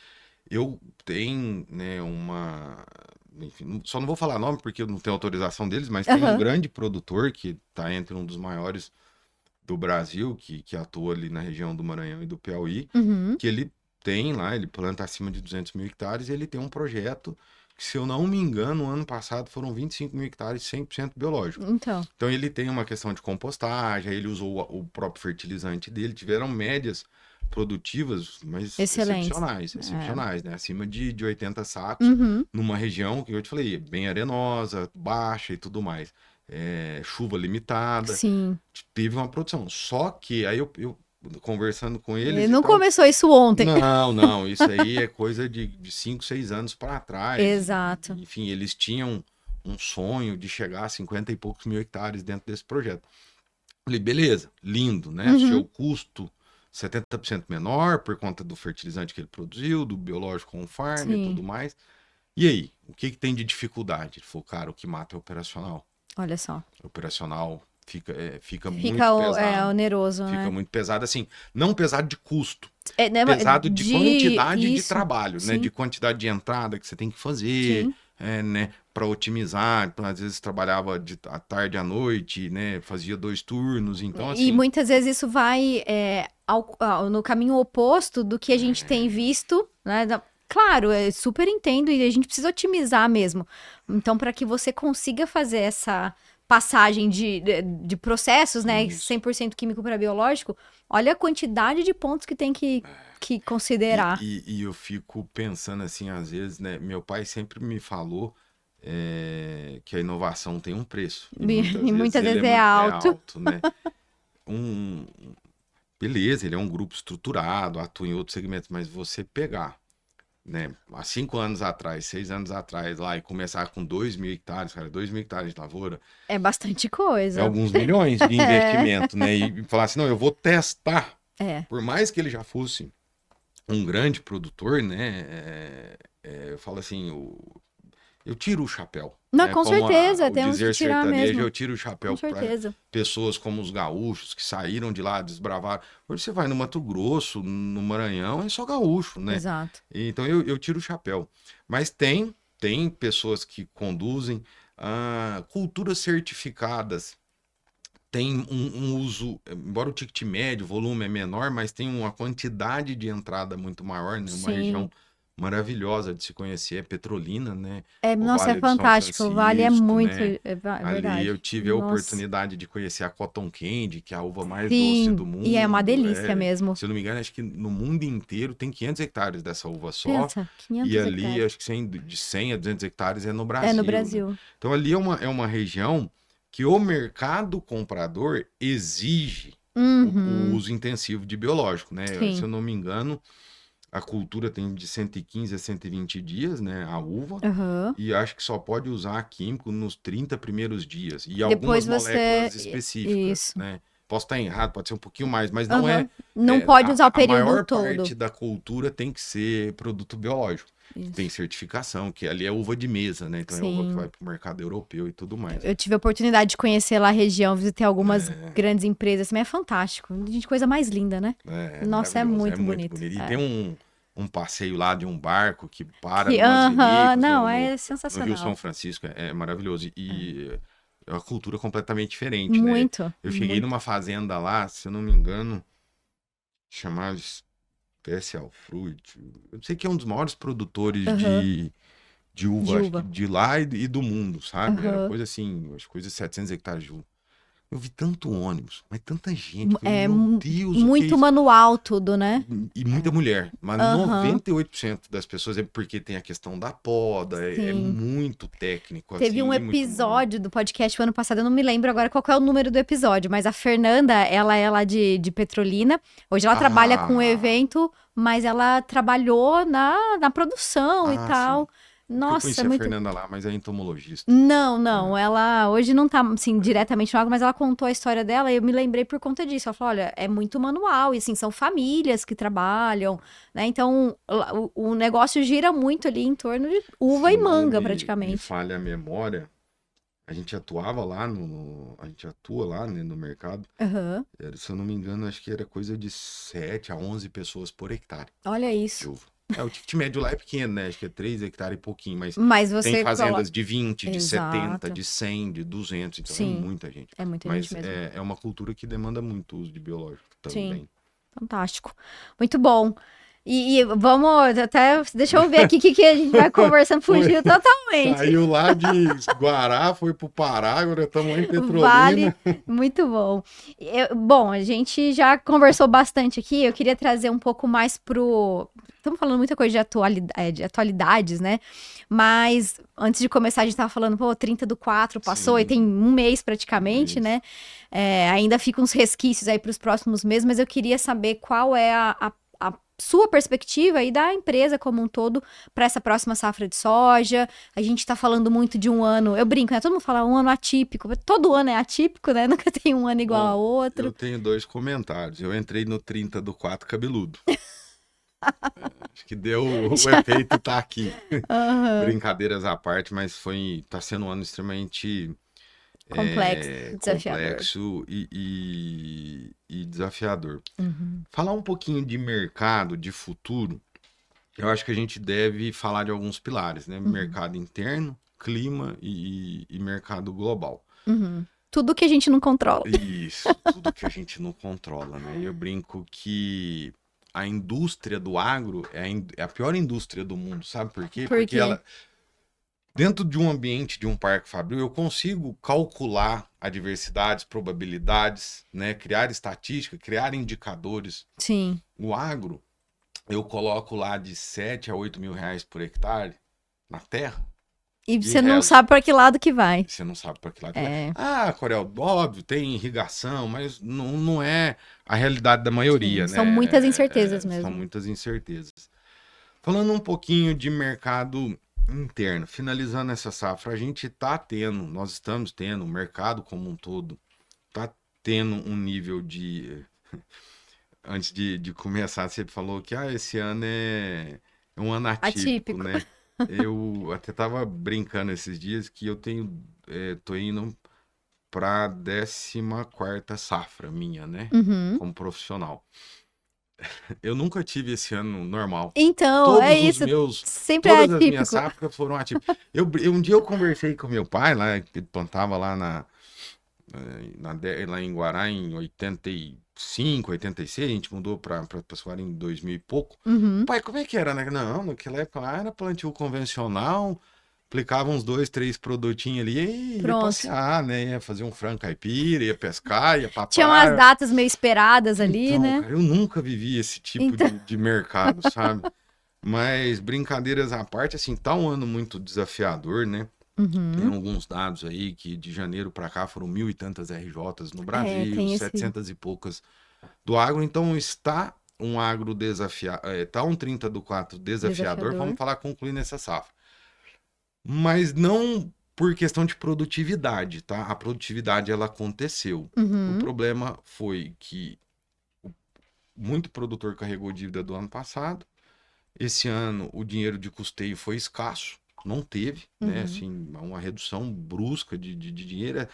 Eu tenho, né, enfim, só não vou falar nome porque eu não tenho autorização deles, mas tem um Aham. grande produtor que está entre um dos maiores do Brasil, que atua ali na região do Maranhão e do Piauí, Uhum. que ele tem lá, ele planta acima de 200 mil hectares e ele tem um projeto que, se eu não me engano, no ano passado foram 25 mil hectares 100% biológico. Então, Então ele tem uma questão de compostagem, aí ele usou o próprio fertilizante dele, tiveram médias produtivas, mas excelente. excepcionais, né? Acima de 80 sacos, Uhum. numa região que eu te falei, bem arenosa, baixa e tudo mais. Chuva limitada, Sim. teve uma produção. Só que aí eu conversando com eles E e não tal. começou isso ontem. Não, isso aí é coisa de 5, 6 anos para trás. Exato. Enfim, eles tinham um sonho de chegar a 50 e poucos mil hectares dentro desse projeto. Falei, beleza, lindo, né? Uhum. Seu custo 70% menor por conta do fertilizante que ele produziu, do biológico on-farm e Sim. tudo mais. E aí, o que tem de dificuldade? Ele falou, cara, o que mata é o operacional. Olha só. O operacional fica muito Fica pesado. oneroso, Fica né? muito pesado, assim, não pesado de custo, Né, pesado de quantidade de isso. trabalho, né? Sim. De quantidade de entrada que você tem que fazer, Sim. né? Para otimizar. Então, às vezes trabalhava à tarde à noite, né? Fazia 2 turnos, então E assim... muitas vezes isso vai no caminho oposto do que a gente tem visto, né? Claro, eu super entendo e a gente precisa otimizar mesmo. Então, para que você consiga fazer essa passagem de processos, né? Isso. 100% químico para biológico, olha a quantidade de pontos que tem que considerar. E eu fico pensando assim, às vezes, né? Meu pai sempre me falou que a inovação tem um preço. E muitas vezes ele é alto. né? Beleza, ele é um grupo estruturado, atua em outros segmentos, mas você pegar, né, há 5 anos atrás, 6 anos atrás, lá e começar com 2 mil hectares, cara, 2 mil hectares de lavoura, É bastante coisa. é alguns milhões de investimento, né? E falar assim, não, eu vou testar, por mais que ele já fosse um grande produtor, né? Eu falo assim, eu tiro o chapéu. Não, né? com Como certeza, o temos que dizer tirar sertanejo, mesmo. eu tiro o chapéu Com para certeza. pessoas como os gaúchos que saíram de lá, desbravaram. Hoje você vai no Mato Grosso, no Maranhão, é só gaúcho, né? Exato. Então eu tiro o chapéu. Mas tem pessoas que conduzem culturas certificadas. Tem um uso, embora o ticket médio, o volume é menor, mas tem uma quantidade de entrada muito maior, né? Uma Sim. região maravilhosa de se conhecer, é Petrolina, né? Nossa, Vale é do São fantástico. O Vale é Francisco, muito. né? É Ali verdade. eu tive a Nossa. oportunidade de conhecer a Cotton Candy, que é a uva mais Sim, doce do mundo. e é uma delícia mesmo. Se eu não me engano, acho que no mundo inteiro tem 500 hectares dessa uva só. Pensa, 500 E ali, hectares. acho que de 100 a 200 hectares é no Brasil. É no né? Brasil. Então ali é uma região que o mercado comprador exige o uso intensivo de biológico, né? Sim. Se eu não me engano, a cultura tem de 115 a 120 dias, né? A uva. Aham. E acho que só pode usar químico nos 30 primeiros dias. E Depois algumas você- moléculas específicas, Isso. né? Posso estar errado, pode ser um pouquinho mais, mas não Aham. Não pode usar o a período maior todo. parte da cultura tem que ser produto biológico. Isso. Tem certificação, que ali é uva de mesa, né? Então é uva Sim. que vai para o mercado europeu e tudo mais. Eu tive a oportunidade de conhecer lá a região, visitei algumas grandes empresas, mas é fantástico. Gente, coisa mais linda, né? Nossa, é maravilhoso, muito bonito. E tem um passeio lá de um barco que para Que- numas aham, vinícolas não, no é Rio sensacional. São Francisco, é maravilhoso. E é uma cultura completamente diferente, né? Muito. Eu cheguei muito. numa fazenda lá, se eu não me engano, chamava Special Fruit. Eu sei que é um dos maiores produtores Aham. de uva, De acho uva. que de lá e do mundo, sabe? Era Aham. coisa assim, as coisas 700 hectares de uva. Eu vi tanto ônibus, mas tanta gente. Eu falei, É meu Deus, o que é muito isso? manual tudo, né? E muita mulher. Mas Aham. 98% das pessoas é porque tem a questão da poda, é Sim. muito técnico. Teve assim, um e muito episódio do podcast o ano passado, eu não me lembro agora qual que é o número do episódio, mas a Fernanda, ela é lá de Petrolina. Hoje ela trabalha com o evento, mas ela trabalhou na produção e tal. Sim. Eu Nossa, conheci é a muito. Fernanda lá, mas é entomologista. Não, ela hoje não tá, assim, diretamente no água, mas ela contou a história dela e eu me lembrei por conta disso. Ela falou, olha, é muito manual e, assim, são famílias que trabalham, né? Então, o negócio gira muito ali em torno de uva Se e não manga, me praticamente. falha a memória, a gente atuava lá a gente atua lá, né, no mercado. Aham. Se eu não me engano, acho que era coisa de 7 a 11 pessoas por hectare Olha de isso. uva. O ticket médio lá é pequeno, né? Acho que é 3 hectares e pouquinho, mas Mas você tem fazendas coloca... de 20, de 70, Exato. de 100, de 200, então Sim. é muita gente. É muita Mas gente mesmo. é uma cultura que demanda muito uso de biológico Sim. também. Fantástico. Muito bom. E vamos até... Deixa eu ver aqui o que a gente vai conversando, fugiu totalmente. Saiu lá de Guará, foi pro Pará, agora estamos lá em Petrolina. Vale, muito bom. Bom, a gente já conversou bastante aqui, eu queria trazer um pouco mais pro... Estamos falando muita coisa de atualidades, né? Mas antes de começar, a gente estava falando, 30/4 passou Sim. e tem um mês praticamente, né? Ainda ficam uns resquícios aí para os próximos meses, mas eu queria saber qual é a sua perspectiva e da empresa como um todo para essa próxima safra de soja. A gente tá falando muito de um ano, eu brinco, né? Todo mundo fala um ano atípico, todo ano é atípico, né? Nunca tem um ano igual ao outro. Eu tenho 2 comentários. Eu entrei no 30 do 4 cabeludo. Acho que deu o efeito tá aqui. Brincadeiras à parte, mas tá sendo um ano extremamente complexo e desafiador. Falar um pouquinho de mercado, de futuro, eu acho que a gente deve falar de alguns pilares, né? Mercado interno, clima e mercado global. Tudo que a gente não controla. Isso, tudo que a gente não controla, né? Eu brinco que a indústria do agro é a pior indústria do mundo, sabe por quê? Porque ela, dentro de um ambiente de um parque fabril, eu consigo calcular adversidades, probabilidades, né? Criar estatística, criar indicadores. Sim. O agro, eu coloco lá de 7 a 8 mil reais por hectare na terra. E você não sabe para que lado que vai. Você não sabe para que lado que vai. Ah, Corel, óbvio, tem irrigação, mas não é a realidade da maioria, Sim, né? São muitas incertezas mesmo. São muitas incertezas. Falando um pouquinho de mercado interno, finalizando essa safra, nós estamos tendo, o mercado como um todo, está tendo um nível de... Antes de começar, você falou que esse ano é um ano atípico, né? Eu até tava brincando esses dias que eu tô indo pra 14ª safra minha, né? Como profissional. Eu nunca tive esse ano normal. Então, Todas as minhas safras foram atípicas. Um dia eu conversei com meu pai, lá, ele plantava lá lá em Guará em 85, 86, a gente mudou para Pascoal em 2000 e pouco. Pai, como é que era, né? Não, naquela época lá era plantio convencional, aplicava uns 2, 3 produtinhos ali e ia passear, né? Ia fazer um frango caipira, ia pescar, ia pra praia. Tinha umas datas meio esperadas ali, né? Cara, eu nunca vivi esse tipo de mercado, sabe? Mas brincadeiras à parte, assim, tá um ano muito desafiador, né? Tem alguns dados aí que de janeiro para cá foram 1.000 e tantas RJs no Brasil, 700 e poucas do agro. Então está um agro desafiador, está um 30 do 4 desafiador. Vamos falar concluindo essa safra. Mas não por questão de produtividade, tá? A produtividade ela aconteceu. O problema foi que muito produtor carregou dívida do ano passado. Esse ano o dinheiro de custeio foi escasso. Não teve, né? Assim, uma redução brusca de dinheiro.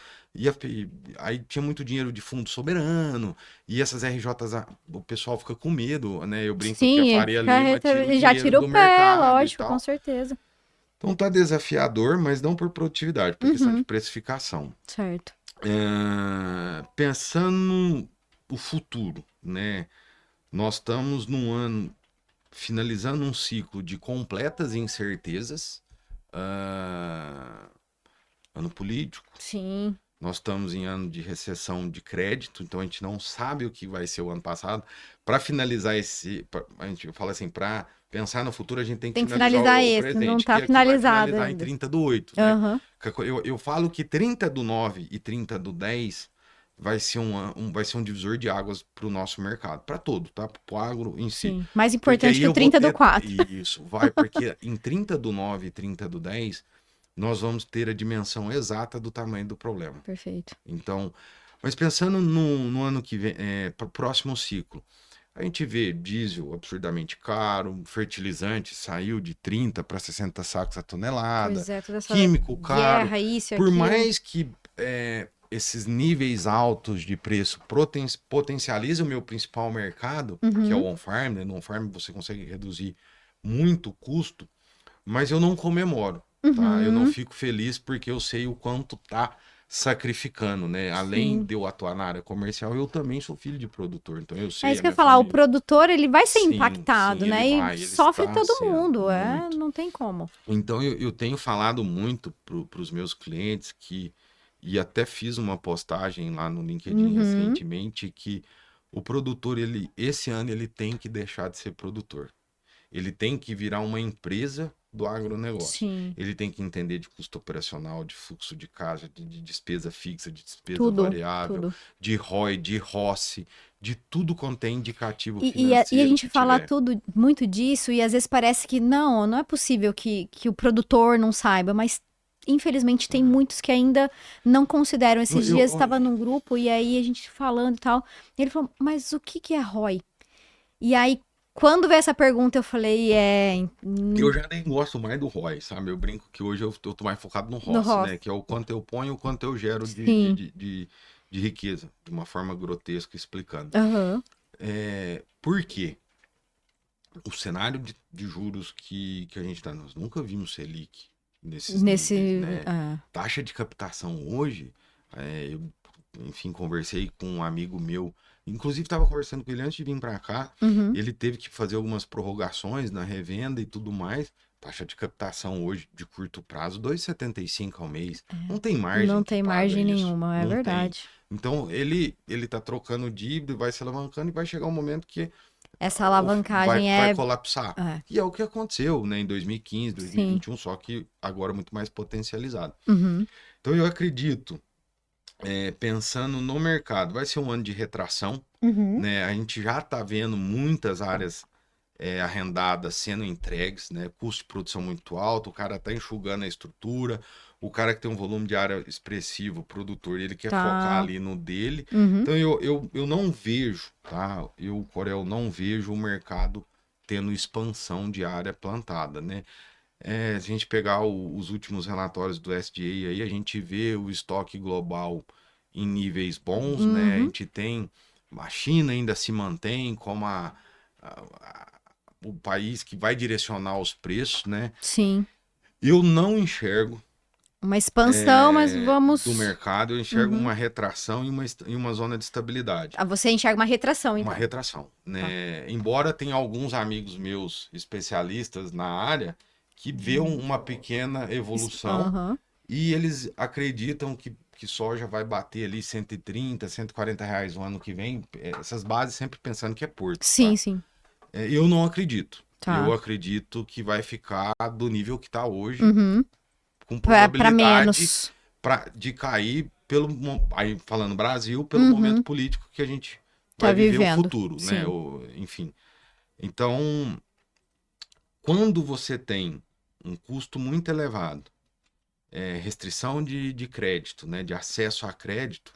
Aí tinha muito dinheiro de fundo soberano. E essas RJs, o pessoal fica com medo, né? Eu brinco que a Faria Lima já tira o pé, lógico, com certeza. Então tá desafiador, mas não por produtividade, por questão de precificação. Certo. Pensando no futuro, né? Nós estamos num ano, finalizando um ciclo de completas incertezas. Ano político. Sim. Nós estamos em ano de recessão de crédito, então a gente não sabe o que vai ser o ano passado. Para finalizar a gente fala assim, para pensar no futuro, a gente tem que finalizar o presente. Não está finalizado. Vai finalizar em 30 do 8. Né? Eu falo que 30 do 9 e 30 do 10 vai ser um divisor de águas para o nosso mercado, para todo, tá? Para o agro em si. Sim. Mais importante que o 30 do 4. Isso, porque em 30 do 9 e 30 do 10, nós vamos ter a dimensão exata do tamanho do problema. Perfeito. Então, mas pensando no ano que vem, para o próximo ciclo, a gente vê diesel absurdamente caro, fertilizante saiu de 30 para 60 sacos a tonelada, químico caro, por mais que esses níveis altos de preço potencializam o meu principal mercado, que é o on-farm, né? No on-farm você consegue reduzir muito o custo, mas eu não comemoro, tá? Eu não fico feliz porque eu sei o quanto tá sacrificando, né? Além de eu atuar na área comercial, eu também sou filho de produtor, então eu sei. É isso que eu ia falar, o produtor ele vai ser impactado, né? E sofre todo mundo, não tem como. Então eu tenho falado muito para os meus clientes e até fiz uma postagem lá no LinkedIn recentemente que o produtor, esse ano ele tem que deixar de ser produtor. Ele tem que virar uma empresa do agronegócio. Sim. Ele tem que entender de custo operacional, de fluxo de caixa, de despesa fixa, de despesa Tudo, variável, tudo. de ROI, de ROCE, de tudo quanto é indicativo E a financeiro gente que fala tiver. muito disso, e às vezes parece que não é possível que o produtor não saiba, mas infelizmente tem muitos que ainda não consideram. Esses dias estava num grupo e aí a gente falando e tal, e ele falou, mas o que é ROI? E aí, quando veio essa pergunta, eu falei, Eu já nem gosto mais do ROI, sabe? Eu brinco que hoje eu tô mais focado no no ROCE, né? rosto. Que é o quanto eu ponho, o quanto eu gero Sim. de riqueza, de uma forma grotesca explicando. Aham. Por quê? O cenário de juros que a gente tá, nós nunca vimos Selic nesses níveis, né? Taxa de captação hoje, eu, enfim, conversei com um amigo meu, inclusive estava conversando com ele antes de vir para cá, Uhum. ele teve que fazer algumas prorrogações na revenda e tudo mais. Taxa de captação hoje de curto prazo, 2,75 ao mês. Não tem margem Não que tem paga margem isso. nenhuma, é Não tem. verdade. Então ele tá trocando dívida, vai se alavancando e vai chegar um momento que Essa alavancagem vai colapsar. é. E é o que aconteceu, né, em 2015, Sim. 2021, só que agora muito mais potencializado. Uhum. Então eu acredito, pensando no mercado, vai ser um ano de retração, Uhum. né? A gente já está vendo muitas áreas arrendadas sendo entregues, né? Custo de produção muito alto, o cara está enxugando a estrutura, o cara que tem um volume de área expressivo, o produtor, ele quer focar ali no dele. Uhum. Então eu não vejo, tá? Eu, Corel, não vejo o mercado tendo expansão de área plantada, né? Se a gente pegar os últimos relatórios do SDA aí, a gente vê o estoque global em níveis bons, né? A gente tem, a China ainda se mantém como o país que vai direcionar os preços, né? Sim. Eu não enxergo Uma expansão, mas vamos... do mercado, eu enxergo uma retração e uma zona de estabilidade. Você enxerga uma retração, então. Uma retração, né? Embora tenha alguns amigos meus especialistas na área que vê uma pequena evolução e eles acreditam que soja vai bater ali 130, 140 reais no ano que vem. Essas bases sempre pensando que é porto. Sim, tá? sim. Eu não acredito. Tá. Eu acredito que vai ficar do nível que está hoje, com Pra probabilidade menos. de cair aí falando Brasil, pelo momento político que a gente Tá vai viver vivendo. o futuro, Sim. né? Enfim. Então, quando você tem um custo muito elevado, restrição de crédito, né, de acesso a crédito,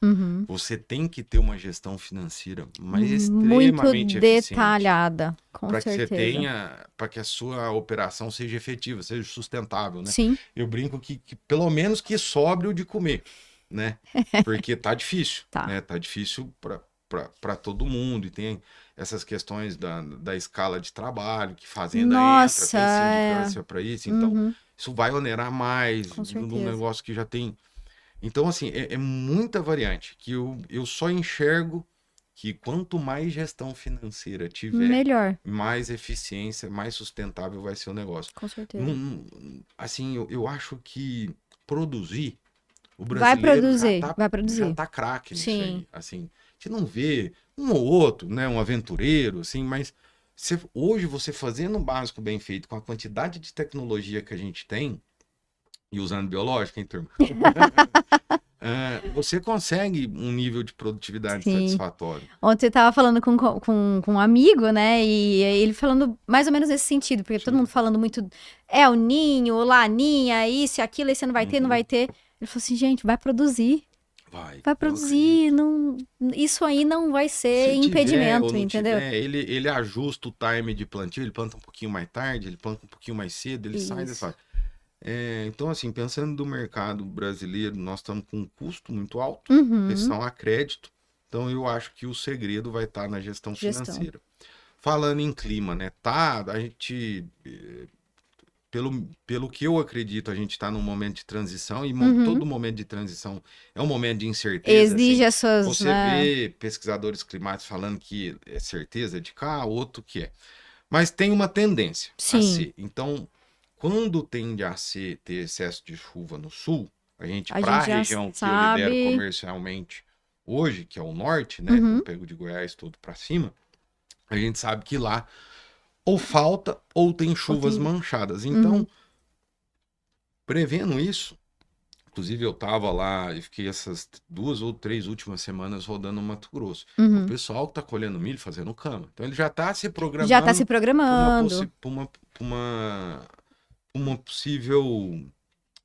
você tem que ter uma gestão financeira mais Muito extremamente eficiente detalhada, com para que você certeza. tenha, para que a sua operação seja efetiva, seja sustentável, né? Sim. Eu brinco que pelo menos que sobre o de comer, né? Porque tá difícil, né? Tá difícil para todo mundo e tem essas questões da escala de trabalho que fazenda entra, tem sindicância para isso, então isso vai onerar mais num negócio que já tem. Então, assim, é muita variante que eu só enxergo que quanto mais gestão financeira tiver, melhor. mais eficiência, mais sustentável vai ser o negócio. Com certeza. Assim, eu acho que produzir, o Vai brasileiro produzir. já tá craque nisso Sim. aí. Assim, a gente não vê um ou outro, né, um aventureiro, assim, mas hoje você fazendo o básico bem feito, com a quantidade de tecnologia que a gente tem, e usando biológica, hein, turma? Você consegue um nível de produtividade satisfatório. Ontem eu tava falando com um amigo, né? E ele falando mais ou menos nesse sentido, porque todo mundo falando muito o ninho, o laninha, isso e aquilo, esse não vai ter, não vai ter. Ele falou assim, gente, vai produzir. Vai produzir, não, isso aí não vai ser impedimento, entendeu? Ele ajusta o time de plantio, ele planta um pouquinho mais tarde, ele planta um pouquinho mais cedo, ele sai dessa. Então, assim, pensando no mercado brasileiro, nós estamos com um custo muito alto, restrição a crédito, então eu acho que o segredo vai estar na gestão financeira. Falando em clima, né? A gente, pelo que eu acredito, a gente está num momento de transição e todo momento de transição é um momento de incerteza. Exige assim, as suas... Você vê pesquisadores climáticos falando que é certeza de cá, outro que é. Mas tem uma tendência a ser. Então, quando tende a ter excesso de chuva no sul, a gente para a região que eu lidero comercialmente hoje, que é o norte, né? Eu pego de Goiás todo para cima, a gente sabe que lá ou falta ou tem chuvas manchadas. Então, Prevendo isso, inclusive eu tava lá e fiquei essas 2 ou 3 últimas semanas rodando no Mato Grosso. O pessoal que tá colhendo milho fazendo cama. Então ele já tá se Já tá se programando programando. pra uma possível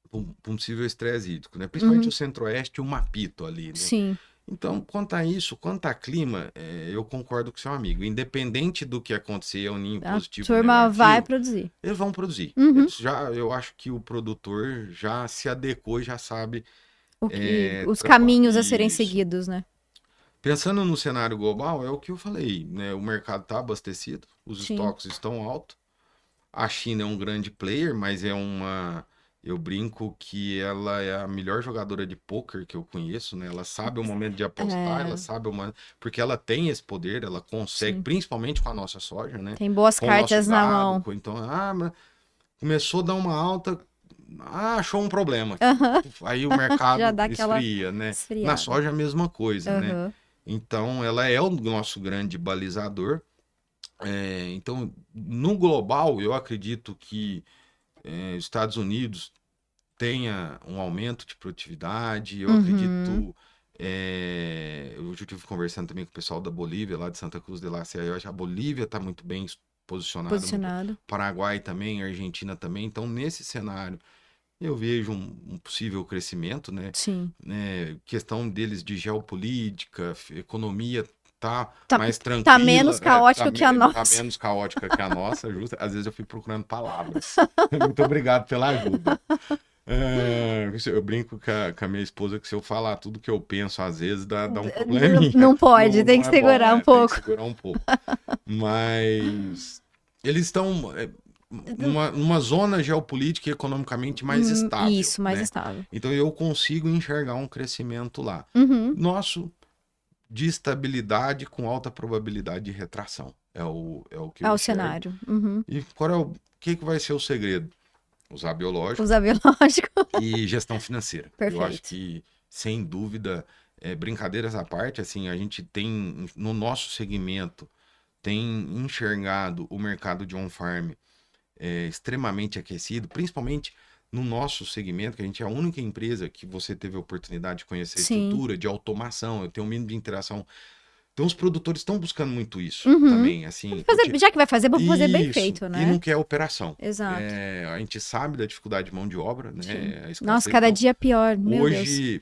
pra um possível estresse hídrico, né? Principalmente o Centro-Oeste e o Mapito ali, né? Sim. Então, quanto a isso, quanto a clima, eu concordo com seu amigo. Independente do que acontecer, o ninho A positivo ou turma vai negativo, produzir. eles vão produzir. Uhum. Eu acho que o produtor já se adequou e já sabe Os trabalhar. caminhos a serem Isso. seguidos, né? Pensando no cenário global, é o que eu falei, né? O mercado está abastecido, os Sim. estoques estão altos. A China é um grande player, mas é uma. Eu brinco que ela é a melhor jogadora de pôquer que eu conheço, né? Ela sabe o momento de apostar, ela sabe o momento. Porque ela tem esse poder, ela consegue, Sim. principalmente com a nossa soja, né? Tem boas Com o nosso cartas na mão. gado, então, mas começou a dar uma alta, achou um problema. Aí o mercado Já dá aquela esfria, né? Na esfriada. soja a mesma coisa, né? Aham. Então, ela é o nosso grande balizador. Então, no global, eu acredito que os Estados Unidos tenha um aumento de produtividade. Eu acredito. Eu já estive conversando também com o pessoal da Bolívia, lá de Santa Cruz de la Sierra. Eu acho que a Bolívia está muito bem posicionada. Posicionado. Paraguai também, Argentina também. Então, nesse cenário, eu vejo um possível crescimento, né? Sim. Questão deles de geopolítica, economia tá mais tranquila. Tá menos caótica que a nossa. Tá menos caótica que a nossa, justo. Às vezes eu fico procurando palavras. Muito obrigado pela ajuda. Eu brinco com a minha esposa que se eu falar tudo que eu penso, às vezes dá um probleminha. Não pode, tem que segurar um pouco. Tem que segurar um pouco. Mas eles estão numa zona geopolítica e economicamente mais estável. Isso, mais né? estável. Então eu consigo enxergar um crescimento lá. Nosso de estabilidade com alta probabilidade de retração. É o que eu o enxergo. cenário. E qual é o que vai ser o segredo? Usar biológico. Usar biológico. E gestão financeira. Perfeito. Eu acho que, sem dúvida, brincadeiras à parte, assim, a gente tem, no nosso segmento, tem enxergado o mercado de on-farm extremamente aquecido, principalmente no nosso segmento, que a gente é a única empresa que você teve a oportunidade de conhecer a estrutura de automação, eu tenho um mínimo de interação. Então os produtores estão buscando muito isso também, assim. Já que vai fazer, vamos fazer bem feito, né? E não quer operação. Exato. A gente sabe da dificuldade de mão de obra, né? Nossa, cada dia é pior, meu Deus. Hoje,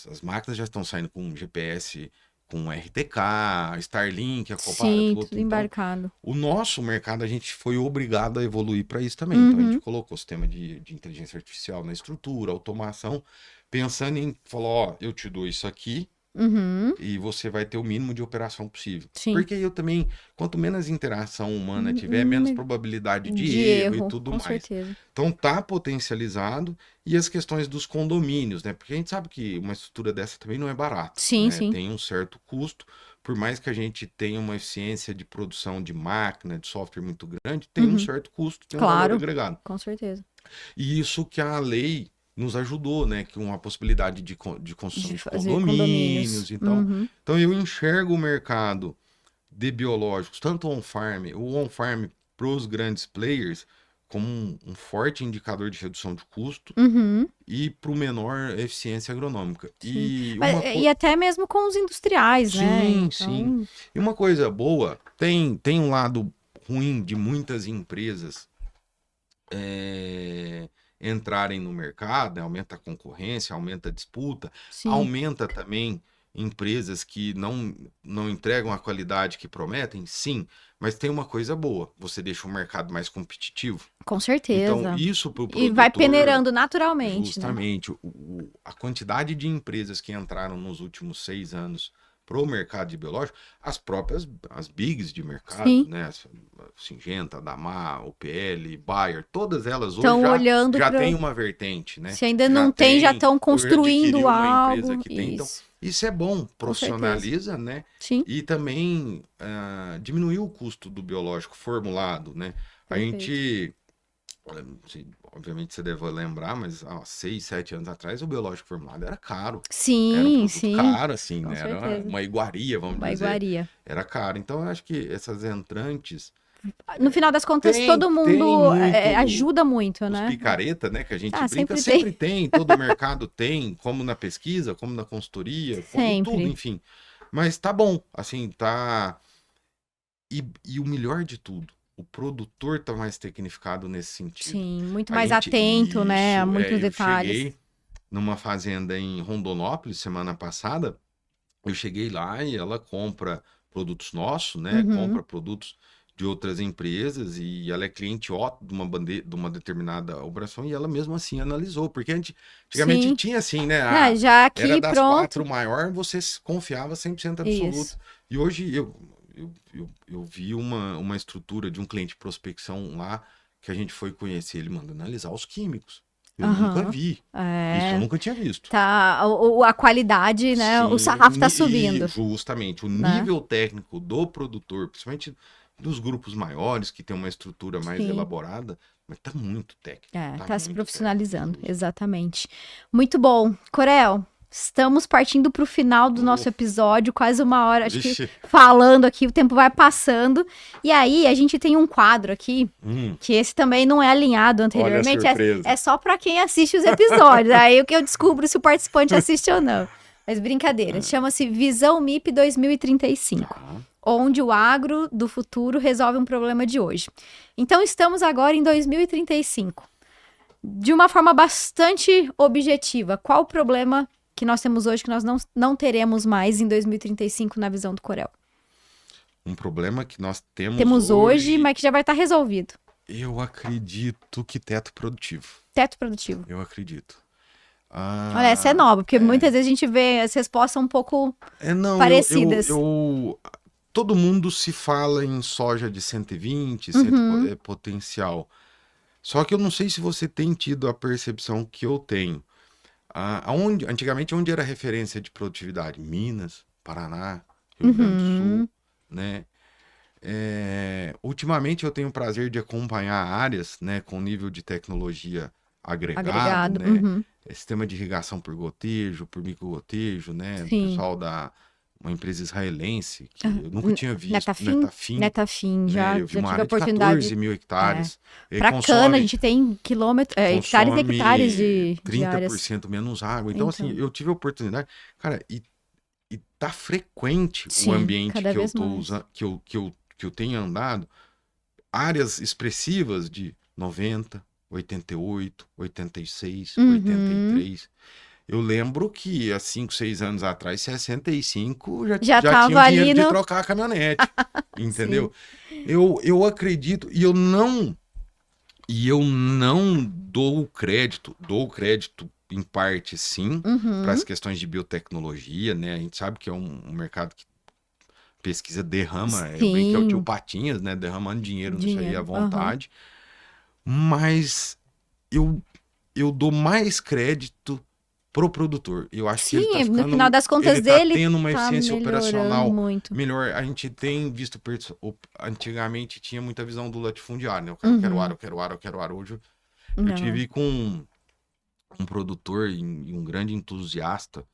as máquinas já estão saindo com GPS, com RTK, Starlink, Sim, tudo embarcado. Então, o nosso mercado, a gente foi obrigado a evoluir para isso também. Então, a gente colocou o sistema de inteligência artificial na estrutura, automação, pensando em, falou, eu te dou isso aqui, e você vai ter o mínimo de operação possível. Sim. Porque eu também, quanto menos interação humana tiver, menos probabilidade de erro e tudo com mais. certeza. Então tá potencializado. E as questões dos condomínios, né? Porque a gente sabe que uma estrutura dessa também não é barata. Sim, né? sim. Tem um certo custo. Por mais que a gente tenha uma eficiência de produção de máquina, de software muito grande, tem um certo custo, tem um valor agregado. Com certeza. E isso que a lei nos ajudou, né? Que uma possibilidade de construção de condomínios. Então eu enxergo o mercado de biológicos, tanto on-farm, o on-farm para os grandes players, como um forte indicador de redução de custo e para o menor eficiência agronômica. E até mesmo com os industriais, né? Sim. E uma coisa boa, tem um lado ruim de muitas empresas entrarem no mercado, né? Aumenta a concorrência, aumenta a disputa, aumenta também empresas que não entregam a qualidade que prometem, sim, mas tem uma coisa boa, você deixa o mercado mais competitivo. Com certeza. Então, isso para o produtor... E vai peneirando naturalmente. Justamente. Né? A quantidade de empresas que entraram nos últimos 6 anos para o mercado de biológico, as bigs de mercado, né? A Syngenta, Damar, UPL, Bayer, todas elas hoje já tem uma vertente, né? Se ainda não tem, já estão construindo algo. Empresa que tem. Então, isso é bom, profissionaliza, né? Sim. E também diminuiu o custo do biológico formulado, né? Perfeito. A gente, obviamente você deve lembrar, mas há 6, 7 anos atrás o biológico formulado era caro. Sim, era um sim. caro, assim, né? Era uma iguaria, vamos dizer. Era caro. Então eu acho que essas entrantes no final das contas, todo mundo ajuda muito, os né? picareta, né, que a gente brinca, sempre sempre tem, todo mercado tem, como na pesquisa, como na consultoria, como em tudo, Sempre. enfim. Mas tá bom, assim, tá... E o melhor de tudo, o produtor tá mais tecnificado nesse sentido. Sim, muito A mais gente- atento, né? A isso, muitos eu detalhes. cheguei numa fazenda em Rondonópolis semana passada, eu cheguei lá e ela compra produtos nossos, né? Uhum. Compra produtos de outras empresas e ela é cliente de uma determinada operação e ela mesmo assim analisou, porque antigamente Sim. tinha assim, né? Já aqui, Era das pronto. 4 maior, você confiava 100% absoluto. Isso. E hoje eu vi uma estrutura de um cliente de prospecção lá que a gente foi conhecer, ele manda analisar os químicos. Eu nunca vi. Isso eu nunca tinha visto. Tá, a qualidade, né? O Sim, sarrafo tá subindo. Justamente, o né? nível técnico do produtor, principalmente dos grupos maiores, que tem uma estrutura mais Sim. elaborada, mas tá muito técnico. Tá se muito profissionalizando, técnico. exatamente. Muito bom. Corel, estamos partindo para o final do nosso episódio, quase uma hora, acho que Vixe. falando aqui, o tempo vai passando. E aí, a gente tem um quadro aqui, que esse também não é alinhado anteriormente, surpresa. é só para quem assiste os episódios. Aí que eu descubro se o participante assiste ou não. Mas brincadeira, chama-se Visão MIP 2035. Onde o agro do futuro resolve um problema de hoje. Então, estamos agora em 2035. De uma forma bastante objetiva, qual o problema que nós temos hoje que nós não teremos mais em 2035 na visão do Corel? Um problema que nós Temos hoje, mas que já vai estar resolvido. Eu acredito que teto produtivo. Teto produtivo. Eu acredito. Olha, essa é nova, porque muitas vezes a gente vê as respostas um pouco parecidas. Todo mundo se fala em soja de 120, potencial. Só que eu não sei se você tem tido a percepção que eu tenho. Antigamente, onde era referência de produtividade? Minas, Paraná, Rio Grande do Sul, né? Ultimamente eu tenho o prazer de acompanhar áreas, né, com nível de tecnologia agregado, né? Sistema de irrigação por gotejo, por microgotejo, né? O pessoal uma empresa israelense, que eu nunca tinha visto. Netafim, já eu vi tive uma a área de oportunidade. 14 mil hectares. Para cana, a gente tem hectares e hectares de 30% menos água. Então, assim, eu tive a oportunidade. Cara, e tá frequente o ambiente que eu tô usando, que eu tenho andado, áreas expressivas de 90, 88, 86, 83. Eu lembro que há 5, 6 anos atrás, 65, já tinha o dinheiro de trocar a caminhonete. Entendeu? Eu acredito, e eu não dou crédito em parte sim, para as questões de biotecnologia, né? A gente sabe que é um mercado que pesquisa derrama, eu brinco que é o tio Patinhas, né? Derramando dinheiro nisso aí à vontade. Mas eu dou mais crédito pro produtor. Eu acho que ele tá ficando, no final das contas ele dele tá tendo uma eficiência operacional muito. melhor. A gente tem visto, antigamente tinha muita visão do latifundiário, né? Eu quero ar. Hoje eu tive com um produtor e um grande entusiasta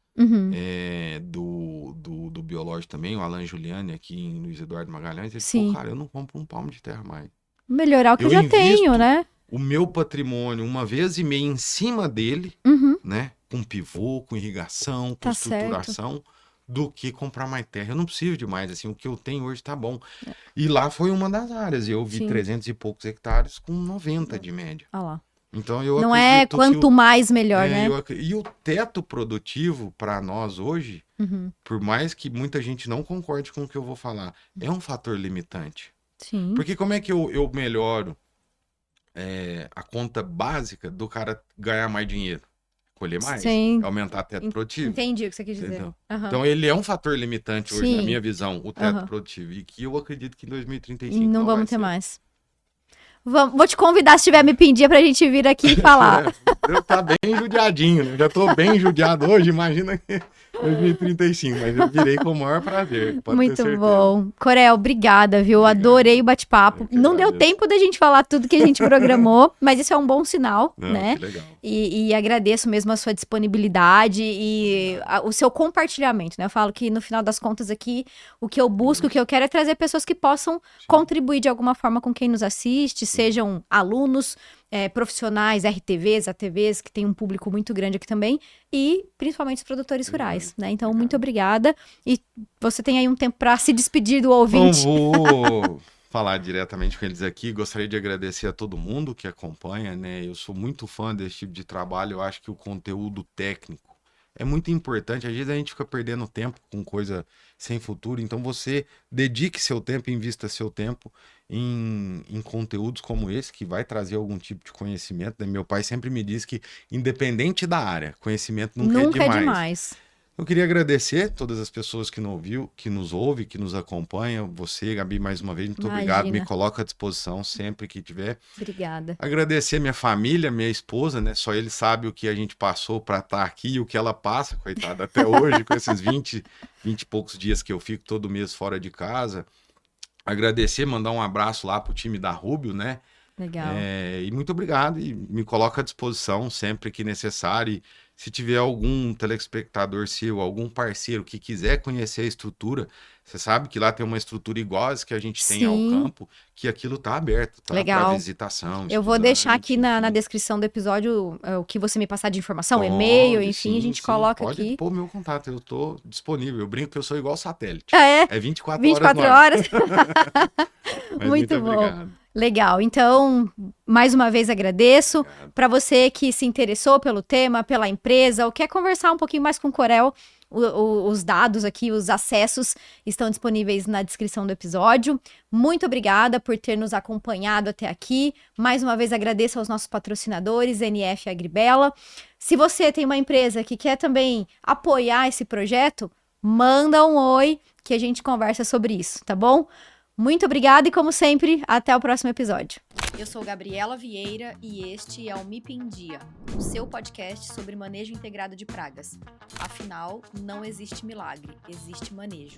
do biológico também, o Alan Giuliani, aqui em Luiz Eduardo Magalhães. Ele falou, cara, eu não compro um palmo de terra mais. Melhorar o que eu já tenho, né? O meu patrimônio, 1,5 vezes em cima dele, né? Com pivô, com irrigação, com estruturação, do que comprar mais terra. Eu não preciso de mais, assim, o que eu tenho hoje tá bom. E lá foi uma das áreas, eu vi 300 e poucos hectares com 90 de média. Olha lá. Então, eu não é quanto mais melhor, né? E o teto produtivo, para nós hoje, por mais que muita gente não concorde com o que eu vou falar, é um fator limitante. Sim. Porque como é que eu melhoro a conta básica do cara ganhar mais dinheiro? Colher mais? Sim. Aumentar teto produtivo? Entendi o que você quis dizer. Então, ele é um fator limitante hoje, na minha visão, o teto produtivo. E que eu acredito que em 2035 não vamos ter mais. Vou te convidar, se tiver me pedir, pra gente vir aqui e falar. Devo estar bem judiadinho, né? Já tô bem judiado hoje, imagina que 2035, mas eu virei com o maior prazer, pode ter Muito certeza. bom. Corel, obrigada, viu? Obrigado. Adorei o bate-papo. Eu que Não deu agradeço. tempo da gente falar tudo que a gente programou, mas isso é um bom sinal, Não, né? que legal. E agradeço mesmo a sua disponibilidade e o seu compartilhamento, né? Eu falo que no final das contas aqui, o que eu busco, o que eu quero é trazer pessoas que possam contribuir de alguma forma com quem nos assiste, sejam alunos, profissionais, RTVs, ATVs, que tem um público muito grande aqui também, e principalmente os produtores rurais, né? Então, muito obrigada. E você tem aí um tempo para se despedir do Não ouvinte. vou falar diretamente com eles aqui. Gostaria de agradecer a todo mundo que acompanha, né? Eu sou muito fã desse tipo de trabalho. Eu acho que o conteúdo técnico é muito importante. Às vezes a gente fica perdendo tempo com coisa sem futuro. Então você dedique seu tempo, invista seu tempo em conteúdos como esse, que vai trazer algum tipo de conhecimento, né? Meu pai sempre me diz que, independente da área, conhecimento nunca é demais. demais. Eu queria agradecer todas as pessoas que nos ouvem, que nos acompanham. Você, Gabi, mais uma vez, muito obrigado. Me coloco à disposição sempre que tiver. Obrigada. Agradecer minha família, minha esposa, né? Só ele sabe o que a gente passou para estar aqui e o que ela passa, coitada, até hoje, com esses 20 e poucos dias que eu fico todo mês fora de casa. Agradecer, mandar um abraço lá pro time da Rubio, né? Legal. E muito obrigado, e me coloco à disposição sempre que necessário. E se tiver algum telespectador seu, algum parceiro que quiser conhecer a estrutura, você sabe que lá tem uma estrutura igual às que a gente tem ao Sim. campo, que aquilo tá aberto, tá? Legal. Para visitação. Eu vou deixar aqui estudante, na enfim. descrição do episódio o que você me passar de informação, Pode, e-mail, enfim, sim, a gente sim, coloca pode aqui. pôr meu contato, eu tô disponível. Eu brinco que eu sou igual satélite. É 24 24 horas. horas. Mas Muito bom. obrigado. Legal. Então, mais uma vez agradeço. Obrigado. Para você que se interessou pelo tema, pela empresa, ou quer conversar um pouquinho mais com o Corel, os dados aqui, os acessos estão disponíveis na descrição do episódio. Muito obrigada por ter nos acompanhado até aqui. Mais uma vez agradeço aos nossos patrocinadores, NF Agribela. Se você tem uma empresa que quer também apoiar esse projeto, manda um oi que a gente conversa sobre isso, tá bom? Muito obrigada e, como sempre, até o próximo episódio. Eu sou Gabriela Vieira e este é o MIP em Dia, o seu podcast sobre manejo integrado de pragas. Afinal, não existe milagre, existe manejo.